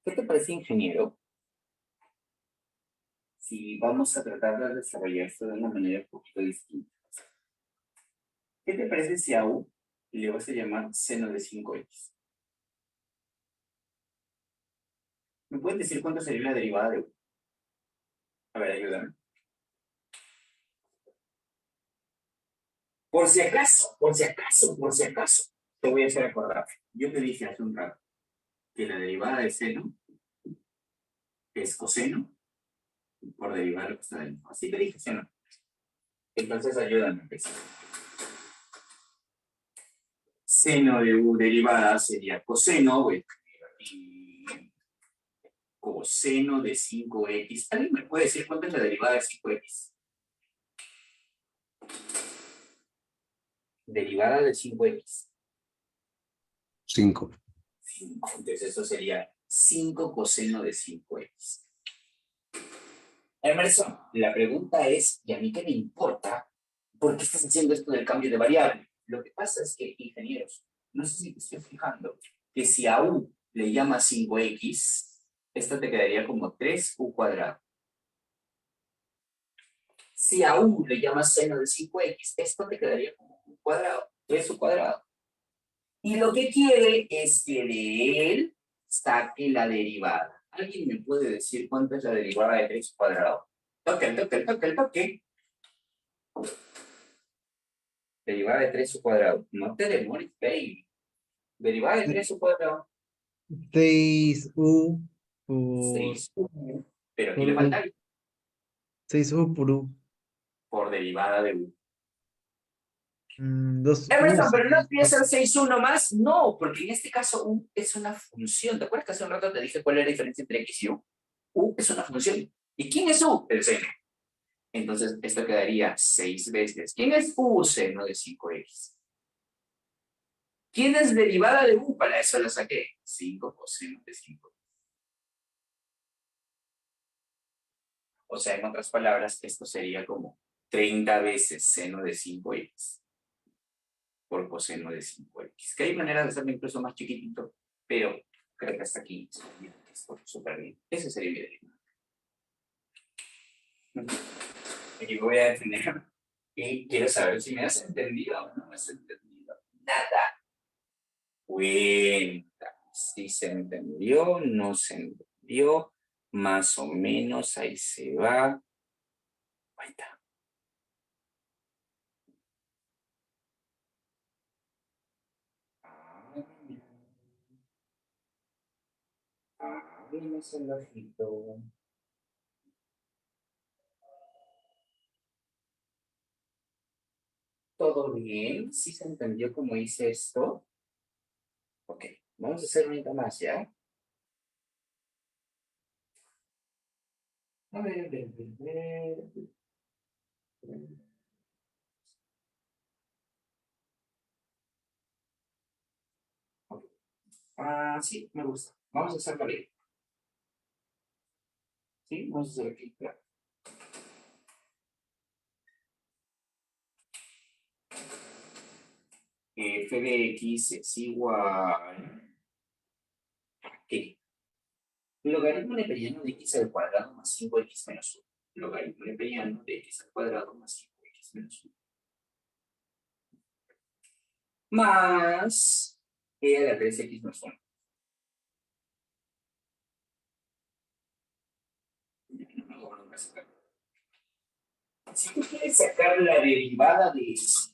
Speaker 1: ¿Qué te parece, ingeniero? Si vamos a tratar de desarrollar esto de una manera un poquito distinta. ¿Qué te parece si a U le vas a llamar seno de 5x? ¿Me pueden decir cuánto sería la derivada de U? A ver, ayúdame. Por si acaso, te voy a hacer acordar. Yo te dije hace un rato que la derivada de seno es coseno por derivar lo que está dentro. Así te dije, seno. Entonces ayúdame a empezar. Seno de U derivada sería coseno, y coseno de 5x. ¿Alguien me puede decir cuánto es la derivada de 5x? Derivada de 5x.
Speaker 4: 5.
Speaker 1: 5. Entonces eso sería 5 coseno de 5x. Emerson, la pregunta es, ¿y a mí qué me importa? ¿Por qué estás haciendo esto del cambio de variable? Lo que pasa es que, ingenieros, no sé si te estoy fijando, que si a U le llamas 5x, esto te quedaría como 3u cuadrado. Si a u le llamas seno de 5x, esto te quedaría como un cuadrado, 3 cuadrado. Y lo que quiere es que de él saque la derivada. ¿Alguien me puede decir cuánto es la derivada de 3 cuadrado? Toque. Derivada de 3 cuadrado. No te demores, baby. Derivada de 3 cuadrado.
Speaker 5: 6u por,
Speaker 1: 6. Pero aquí
Speaker 5: por
Speaker 1: le
Speaker 5: u.
Speaker 1: falta
Speaker 5: 6u por u.
Speaker 1: por derivada de u.
Speaker 5: 2u.
Speaker 1: Emerson, pero no quería ser 6-1 más. No, porque en este caso u es una función. ¿Te acuerdas que hace un rato te dije cuál es la diferencia entre x y u? U es una función. ¿Y quién es u? El seno. Entonces, esto quedaría 6 veces. ¿Quién es u seno de 5x? ¿Quién es derivada de u? Para eso la saqué. 5 coseno de 5. O sea, en otras palabras, esto sería como 30 veces seno de 5x por coseno de 5x. Que hay maneras de hacerlo incluso más chiquitito, pero creo que hasta aquí está súper bien. Ese sería mi derivada. Aquí me voy a detener y quiero saber si me has entendido o no me has entendido. Nada. Cuenta. Si se entendió, no se entendió, más o menos, ahí se va. Ahí está. Bien ese lojito. ¿Todo bien? ¿Sí se entendió cómo hice esto? Ok, vamos a hacer una más, ¿ya? A ver. Ok. Sí, me gusta. Vamos a hacerlo bien. Sí, vamos a hacerlo aquí, claro. F de x es igual. ¿Qué? Logaritmo neperiano de x al cuadrado más 5x menos 1. Logaritmo neperiano de x al cuadrado más 5x menos 1. Más e a la 3x más 1. Si tú quieres sacar la derivada de eso,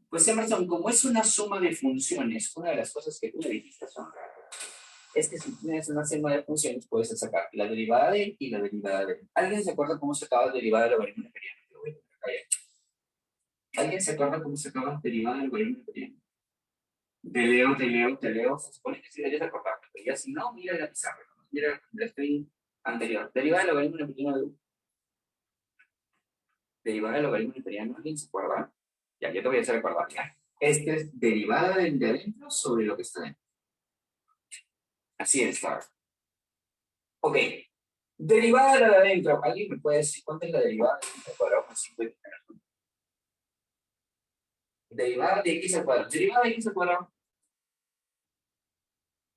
Speaker 1: pues Emerson, como es una suma de funciones, una de las cosas que tú me dijiste son raras. Es que si tienes una suma de funciones, puedes sacar la derivada de y la derivada de. ¿Alguien se acuerda cómo se acaba la derivada del logaritmo neperiano? ¿Alguien se acuerda cómo se acaba la derivada del logaritmo neperiano? Te leo. Se supone que sí deberías acordarte, pero ya si no, mira la pizarra. Mira la screen anterior. Derivada del logaritmo neperiano de u. Derivada del logaritmo neperiano, ¿alguien se acuerda? Ya te voy a hacer recordar. Este es derivada de adentro sobre lo que está dentro. Así es, claro. Ok. Derivada de adentro. ¿Alguien me puede decir cuánto es la derivada de x al cuadrado más 5x menos 1? Derivada de x al cuadrado. Derivada de x al cuadrado.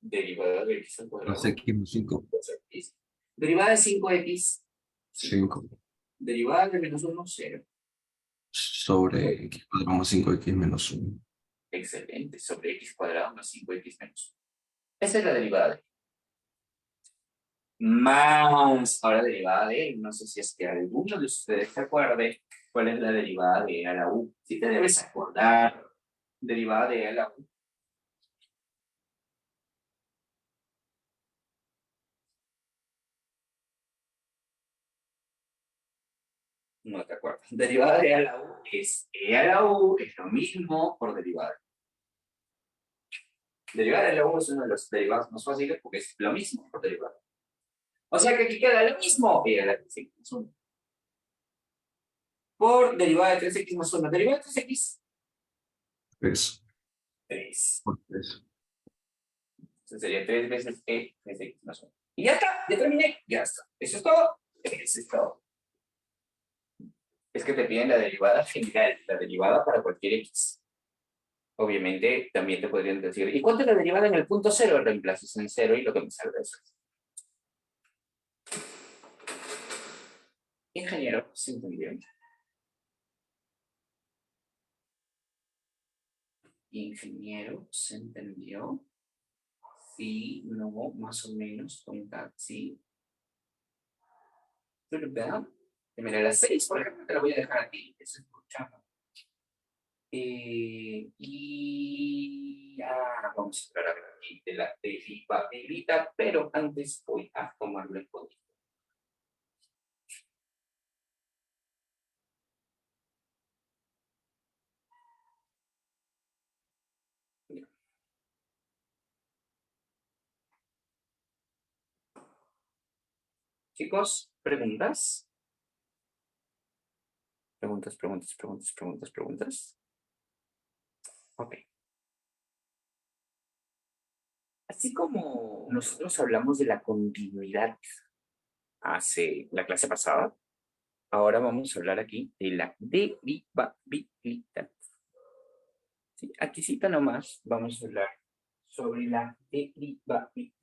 Speaker 1: Derivada de x al cuadrado.
Speaker 4: 2x más 5.
Speaker 1: 2x. Derivada de 5x.
Speaker 4: 5.
Speaker 1: Derivada de menos 1, 0.
Speaker 4: Sobre x cuadrado más 5x menos 1.
Speaker 1: Excelente. Sobre x cuadrado más 5x menos 1. Esa es la derivada de. Más, ahora derivada de, no sé si es que alguno de ustedes se acuerde cuál es la derivada de a la u. Si te debes acordar, derivada de a la u. No te acuerdas. Derivada de a la u es e a la u, es lo mismo por derivada. Derivada de la u es uno de los derivados más fáciles porque es lo mismo por derivada. O sea que aquí queda lo mismo e a la 3x más 1. Por derivada de 3x más 1. Derivada de 3x.
Speaker 4: 3.
Speaker 1: 3.
Speaker 4: Por 3.
Speaker 1: Entonces sería 3 veces e 3x más 1. Y ya está, ya terminé, ya está. Eso es todo. Eso es todo. Es que te piden la derivada general, la derivada para cualquier x. Obviamente, también te podrían decir, ¿y cuánto es la derivada en el punto 0? Reemplazas en 0 y lo que me salga es. Ingeniero, ¿se entendió? Ingeniero, ¿se entendió? Sí, no, más o menos, cuenta, sí. ¿Verdad? Mira, las 6, por ejemplo, te la voy a dejar aquí, eso escuchamos. Vamos a esperar aquí de la derivabilidad, pero antes voy a tomarlo el código. Chicos, ¿preguntas? Preguntas. Ok. Así como nosotros hablamos de la continuidad hace la clase pasada, ahora vamos a hablar aquí de la derivabilidad. ¿Sí? Aquí cita nomás vamos a hablar sobre la derivabilidad.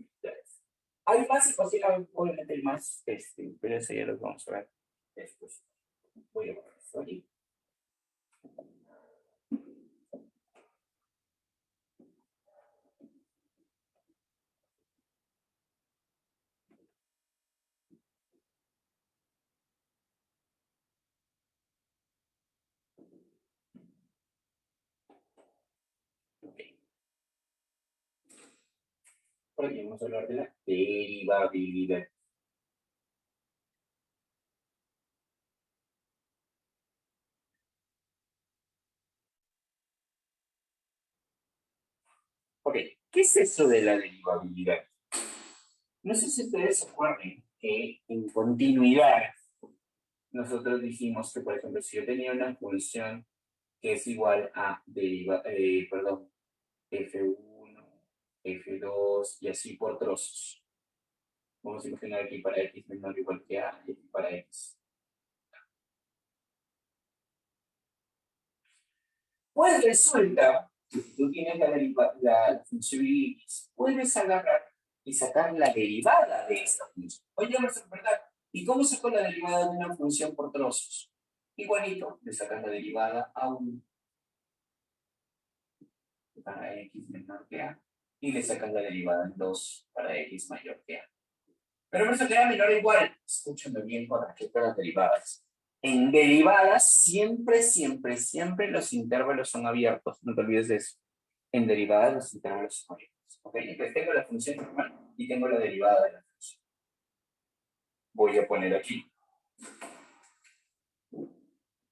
Speaker 1: Hay básicos, sí, obviamente el más, pero eso ya lo vamos a ver después. Voy a poner esto aquí. Ok. Por aquí vamos a hablar de la derivabilidad. Ok, ¿qué es eso de la derivabilidad? No sé si ustedes se acuerdan que en continuidad nosotros dijimos que, por ejemplo, si yo tenía una función que es igual a f1, f2 y así por trozos. Vamos a imaginar aquí para x menor o igual que a y aquí para x. Pues resulta que si tú tienes la función x, puedes agarrar y sacar la derivada de esta función. Oye, ¿verdad? ¿Y cómo saco la derivada de una función por trozos? Igualito, le sacas la derivada a 1 para x menor que a y le sacas la derivada en 2 para x mayor que a. Pero por eso queda menor o igual. Escúchame bien con respecto a las derivadas. En derivadas, siempre los intervalos son abiertos. No te olvides de eso. En derivadas, los intervalos son abiertos. ¿Ok? Entonces tengo la función normal y tengo la derivada de la función. Voy a poner aquí.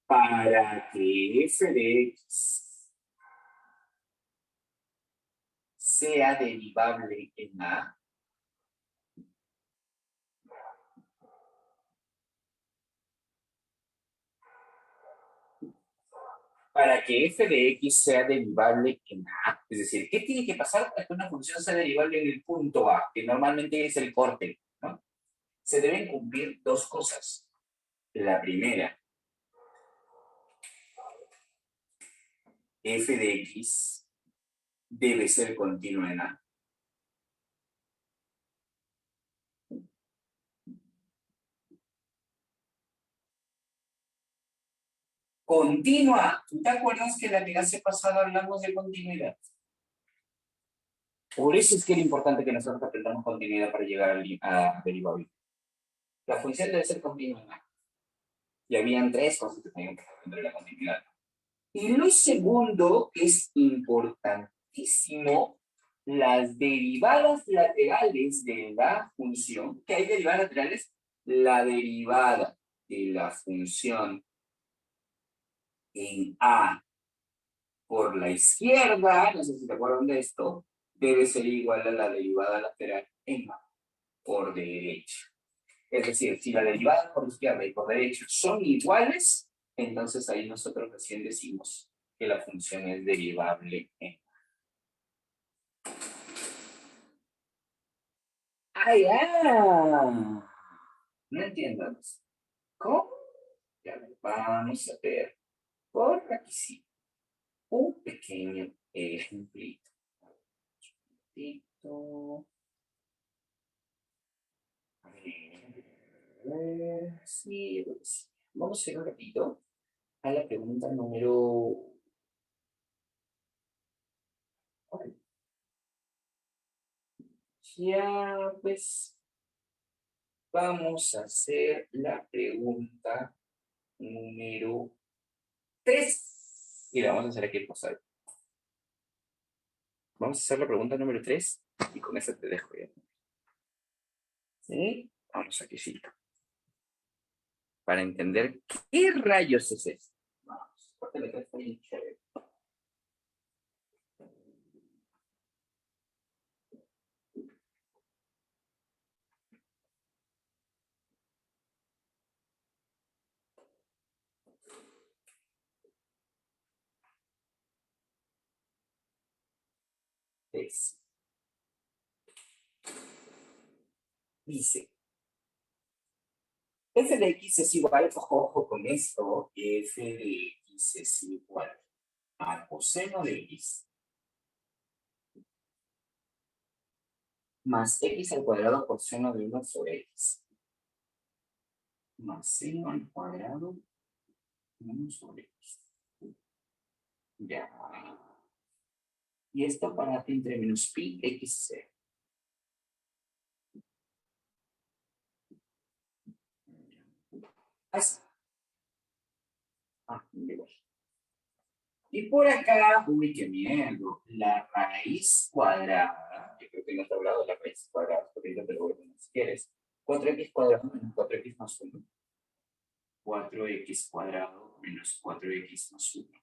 Speaker 1: Para que f de x sea derivable en a, para que f de x sea derivable en a, es decir, ¿qué tiene que pasar para que una función sea derivable en el punto a? Que normalmente es el corte, ¿no? Se deben cumplir dos cosas. La primera, f de x debe ser continua en a. Continua. ¿Tú te acuerdas que la clase pasada hablamos de continuidad? Por eso es que era importante que nosotros aprendamos continuidad para llegar a derivable. La función debe ser continua en a. Y habían tres cosas que tenían que aprender de la continuidad. Y lo segundo, que es importantísimo, las derivadas laterales de la función. ¿Qué hay derivadas laterales? La derivada de la función en a por la izquierda, no sé si te acuerdan de esto, debe ser igual a la derivada lateral en a por derecha. Es decir, si la derivada por izquierda y por derecha son iguales, entonces ahí nosotros recién decimos que la función es derivable en. ¡Ay, no entiendo. ¿Cómo? Ya vamos a ver por aquí sí. Un pequeño ejemplito. A ver. Sí, yo creo que sí. Vamos a ir un ratito a la pregunta número... Ay, ya, pues, vamos a hacer la pregunta número 3. Y la vamos a hacer aquí el pasado. Vamos a hacer la pregunta número 3 y con eso te dejo ya. ¿Sí? Vamos aquí, sí. Para entender qué rayos es esto. Vamos, porque me está bien chévere. Es. Dice, f de x es igual, ojo con esto, f de x es igual a coseno de x más x al cuadrado por seno de 1 sobre x más seno al cuadrado 1 sobre x. Ya. Y esto para ti entre menos pi x c. Así. Igual. Y por acá, uy, qué miedo, la raíz cuadrada, yo creo que no te he hablado de la raíz cuadrada, porque yo te lo voy a poner si quieres. 4x cuadrado menos 4x más 1. 4x cuadrado menos 4x más 1.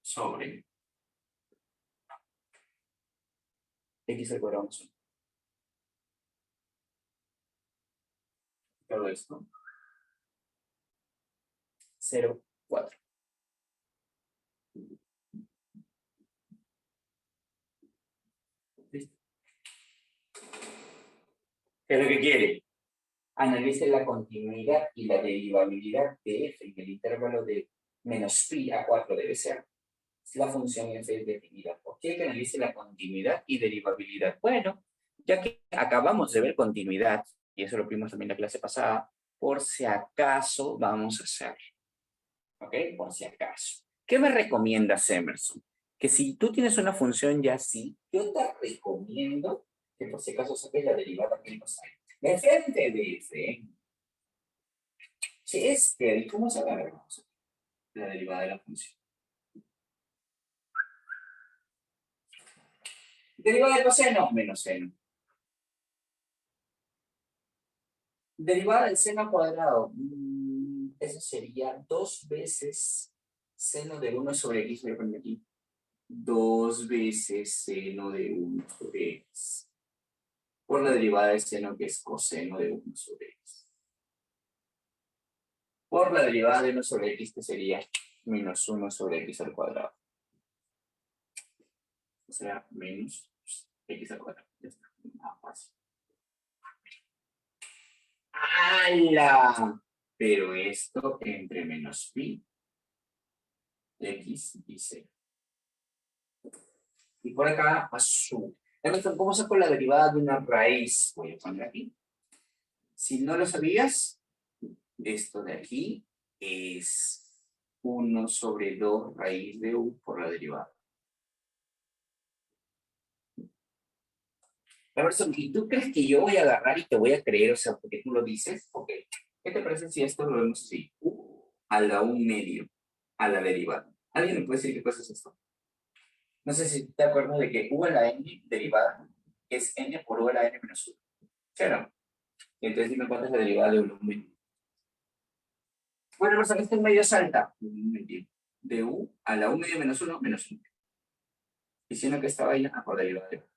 Speaker 1: Sobre x al cuadrado más 1. Todo esto. 0, 4. ¿Listo? ¿Qué es lo que quiere? Analice la continuidad y la derivabilidad de f en el intervalo de menos pi a 4 debe ser. La función f es definida. ¿Por qué que analice la continuidad y derivabilidad? Bueno, ya que acabamos de ver continuidad, y eso lo vimos también en la clase pasada, por si acaso vamos a hacer. ¿Ok? Por si acaso. ¿Qué me recomiendas, Emerson? Que si tú tienes una función ya así, yo te recomiendo que por si acaso saques la derivada que nos hay. De frente de f. ¿Y cómo se agarra la derivada de la función? Derivada de coseno menos seno. Derivada del seno cuadrado. Eso sería 2 veces seno de 1 sobre x. Voy a poner aquí. 2 veces seno de 1 sobre x. Por la derivada del seno que es coseno de 1 sobre x. Por la derivada de 1 sobre x que sería menos 1 sobre x al cuadrado. O sea, menos x al cuadrado. Ya está. Nada fácil. ¡Hala! Pero esto entre menos pi, x y c. Y por acá, azul. Entonces, ¿cómo saco la derivada de una raíz? Voy a poner aquí. Si no lo sabías, esto de aquí es 1 sobre 2 raíz de u por la derivada. Emerson, ¿y tú crees que yo voy a agarrar y te voy a creer? O sea, porque tú lo dices. Ok. ¿Qué te parece si esto lo vemos así? A la 1/2, a la derivada. ¿Alguien me puede decir qué cosa es esto? No sé si te acuerdas de que u a la n derivada es n por u a la n menos 1. ¿Sí o no? Entonces dime cuánto es la derivada de 1/2. Bueno, Emerson, este medio salta. De u a la 1/2 menos 1 menos 1. Y si no que esta vaina, por derivada de 1.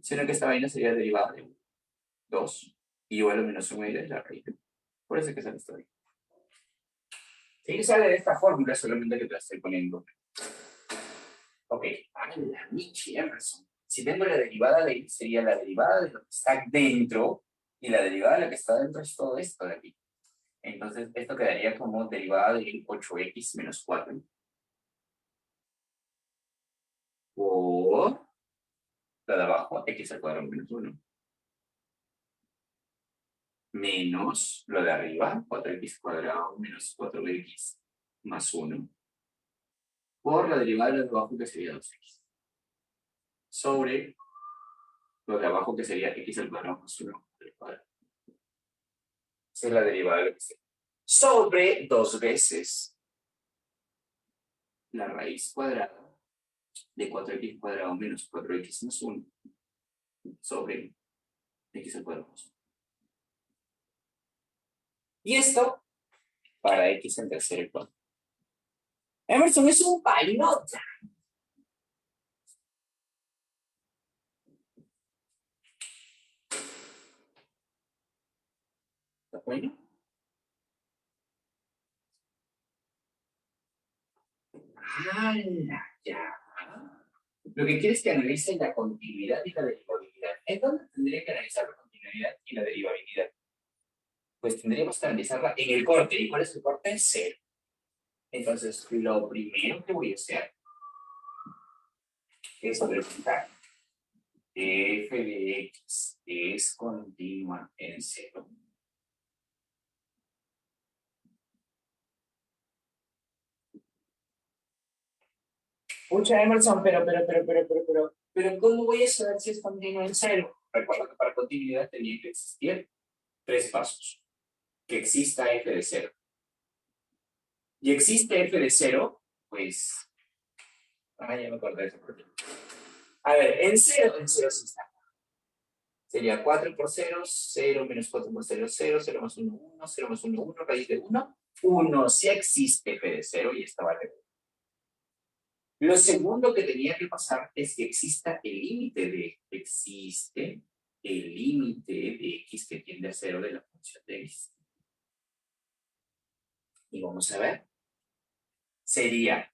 Speaker 1: Si no que esta vaina sería derivada de 1. 2. Y igual a menos 1/2 es la raíz de 1. Por eso es que sale esto ahí. Si sale de esta fórmula, solamente que te la estoy poniendo. Ok, a la Michi Emerson. Si tengo la derivada de x, sería la derivada de lo que está dentro, y la derivada de lo que está dentro es todo esto de aquí. Entonces, esto quedaría como derivada de 8x menos 4 por la de abajo, x al cuadrado menos 1. menos lo de arriba, 4x cuadrado menos 4x más 1, por la derivada de lo de abajo que sería 2x, sobre lo de abajo que sería x al cuadrado más 1 al cuadrado. Esa es la derivada de lo que sea. Sobre 2 veces la raíz cuadrada de 4x cuadrado menos 4x más 1 sobre x al cuadrado más 1. Y esto para x en tercer cuadro. Emerson es un palota. ¿Está bueno? ¡Hala! Ya. Lo que quieres es que analice la continuidad y la derivabilidad. ¿En dónde tendría que analizar la continuidad y la derivabilidad? Pues tendríamos que analizarla en el corte. ¿Y cuál es el corte? 0. Entonces, lo primero que voy a hacer es preguntar: f de x es continua en 0. Pucha, Emerson, pero, ¿cómo voy a saber si es continua en 0? Recuerda que para continuidad tenía que existir 3 pasos. Que exista f de 0. Y existe f de 0, pues... ya me acordé de ese problema. A ver, en 0 sí está. Sería 4 por 0, 0 menos 4 por 0, 0, 0 más 1, 1, 0 más 1, 1, raíz de 1, 1. Si existe f de 0 y esta vale 1. Lo segundo que tenía que pasar es que exista el límite de x que tiende a 0 de la función de x. Y vamos a ver. Sería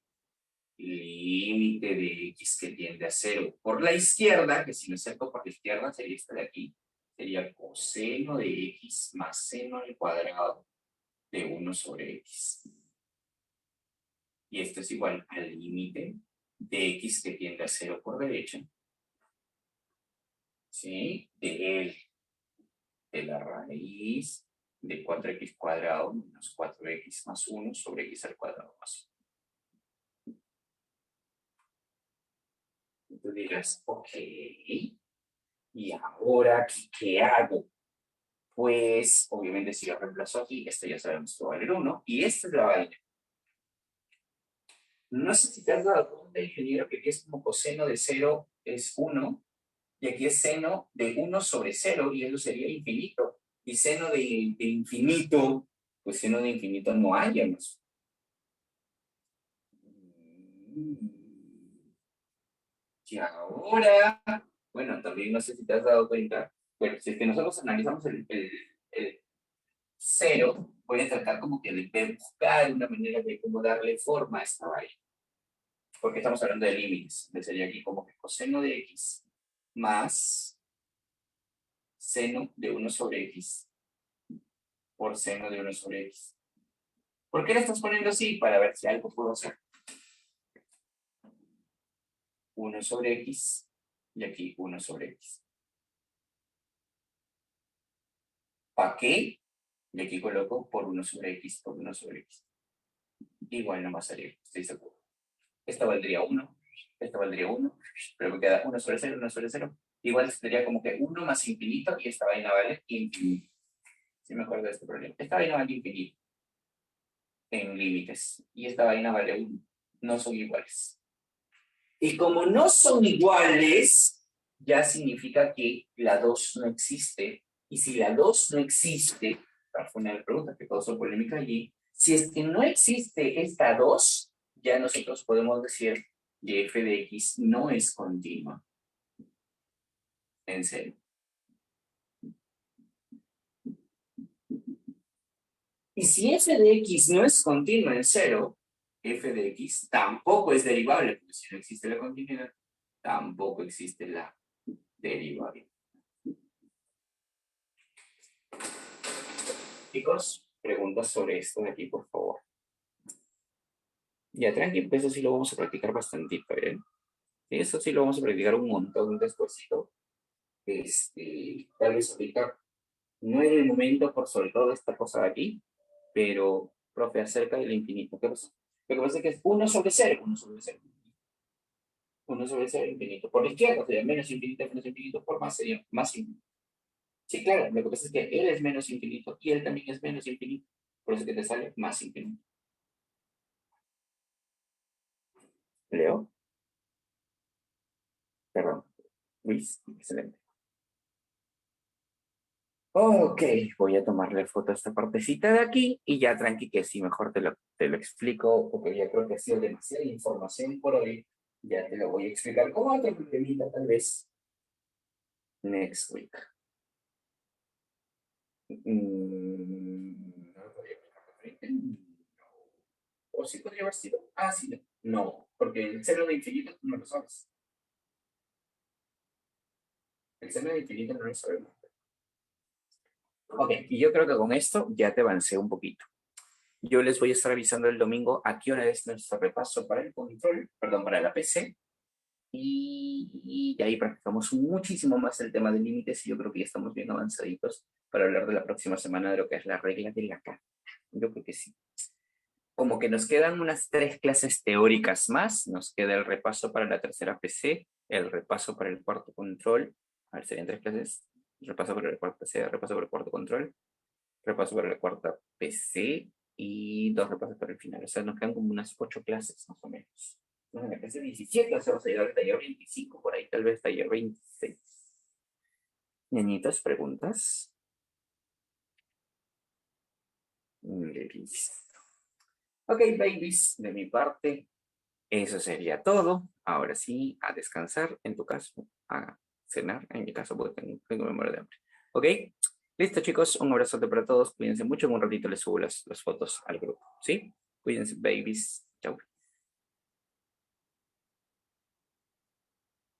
Speaker 1: límite de x que tiende a 0 por la izquierda, que si me acerco por la izquierda sería esta de aquí, sería coseno de x más seno al cuadrado de 1 sobre x. Y esto es igual al límite de x que tiende a 0 por derecha, ¿sí? De la raíz de 4x cuadrado menos 4x más 1 sobre x al cuadrado más 1. Y tú dirás, ok, ¿y ahora qué hago? Pues, obviamente, si lo reemplazo aquí, esto ya sabemos que va a valer 1, y esta es la vaina. No sé si te has dado cuenta, ingeniero, que aquí es como coseno de 0 es 1, y aquí es seno de 1 sobre 0, y eso sería infinito. Y seno de infinito, pues seno de infinito no hay, hermanos. Y ahora, bueno, también no sé si te has dado cuenta, bueno, si es que nosotros analizamos el 0, voy a tratar como que de buscar una manera de cómo darle forma a esta vaina. Porque estamos hablando de límites. Entonces sería aquí como que coseno de x más seno de 1 sobre x por seno de 1 sobre x. ¿Por qué le estás poniendo así? Para ver si algo puedo hacer. 1 sobre x y aquí 1 sobre x. ¿Para qué? Y aquí coloco por 1 sobre x por 1 sobre x. Igual no va a salir, estoy seguro. Esta valdría 1, esta valdría 1, pero me queda 1 sobre 0, 1 sobre 0. Igual sería como que 1 más infinito y esta vaina vale infinito. Si me acuerdo de este problema. Esta vaina vale infinito en límites y esta vaina vale 1. No son iguales. Y como no son iguales, ya significa que la 2 no existe. Y si la 2 no existe, fue una pregunta que causó polémica allí, si es que no existe esta 2, ya nosotros podemos decir que f de x no es continua. En serio. Y si f de x no es continua en 0, f de x tampoco es derivable, porque si no existe la continuidad, tampoco existe la derivabilidad. Chicos, preguntas sobre esto de aquí, por favor. Ya, tranqui, pues eso sí lo vamos a practicar bastantito, ¿eh? Sí, eso sí lo vamos a practicar un montón despuésito. Tal vez ahorita No es el momento por sobre todo esta cosa de aquí, pero, profe, acerca del infinito. ¿Qué pasa? Lo que pasa es que es 1 sobre 0, 1 sobre 0. 1 sobre 0 infinito. Por la izquierda sería menos infinito, por más sería más infinito. Sí, claro, lo que pasa es que él es menos infinito y él también es menos infinito. Por eso es que te sale más infinito. ¿Leo? Perdón. Luis, excelente. Ok, voy a tomarle foto a esta partecita de aquí y ya tranqui que sí, mejor te lo explico porque ya creo que ha sido demasiada información por hoy. Ya te lo voy a explicar con otro problemita tal vez next week. No lo podría explicar de frente. No. O sí podría haber sido. Ah, sí, no. No, porque el seno de infinito tú no lo sabes. El seno de infinito no lo sabemos. Ok, y yo creo que con esto ya te avancé un poquito. Yo les voy a estar avisando el domingo a qué hora es nuestro repaso para el control, perdón, para la PC. Y ahí practicamos muchísimo más el tema de límites y yo creo que ya estamos bien avanzaditos para hablar de la próxima semana de lo que es la regla de la K. Yo creo que sí. Como que nos quedan unas 3 clases teóricas más, nos queda el repaso para la tercera PC, el repaso para el cuarto control, a ver, serían 3 clases, repaso para el cuarto PC, repaso para el cuarto control, repaso para la cuarta PC y 2 repasos para el final. O sea, nos quedan como unas 8 clases más o menos. En la clase 17, o sea, vamos a llegar al taller 25, por ahí tal vez taller 26. Niñitas, preguntas. Listo. Ok, babies, de mi parte, eso sería todo. Ahora sí, a descansar, en tu caso, a cenar, en mi caso, porque tengo memoria de hambre. ¿Ok? Listo, chicos, un abrazote para todos. Cuídense mucho. En un ratito les subo las fotos al grupo. ¿Sí? Cuídense, babies. Chau.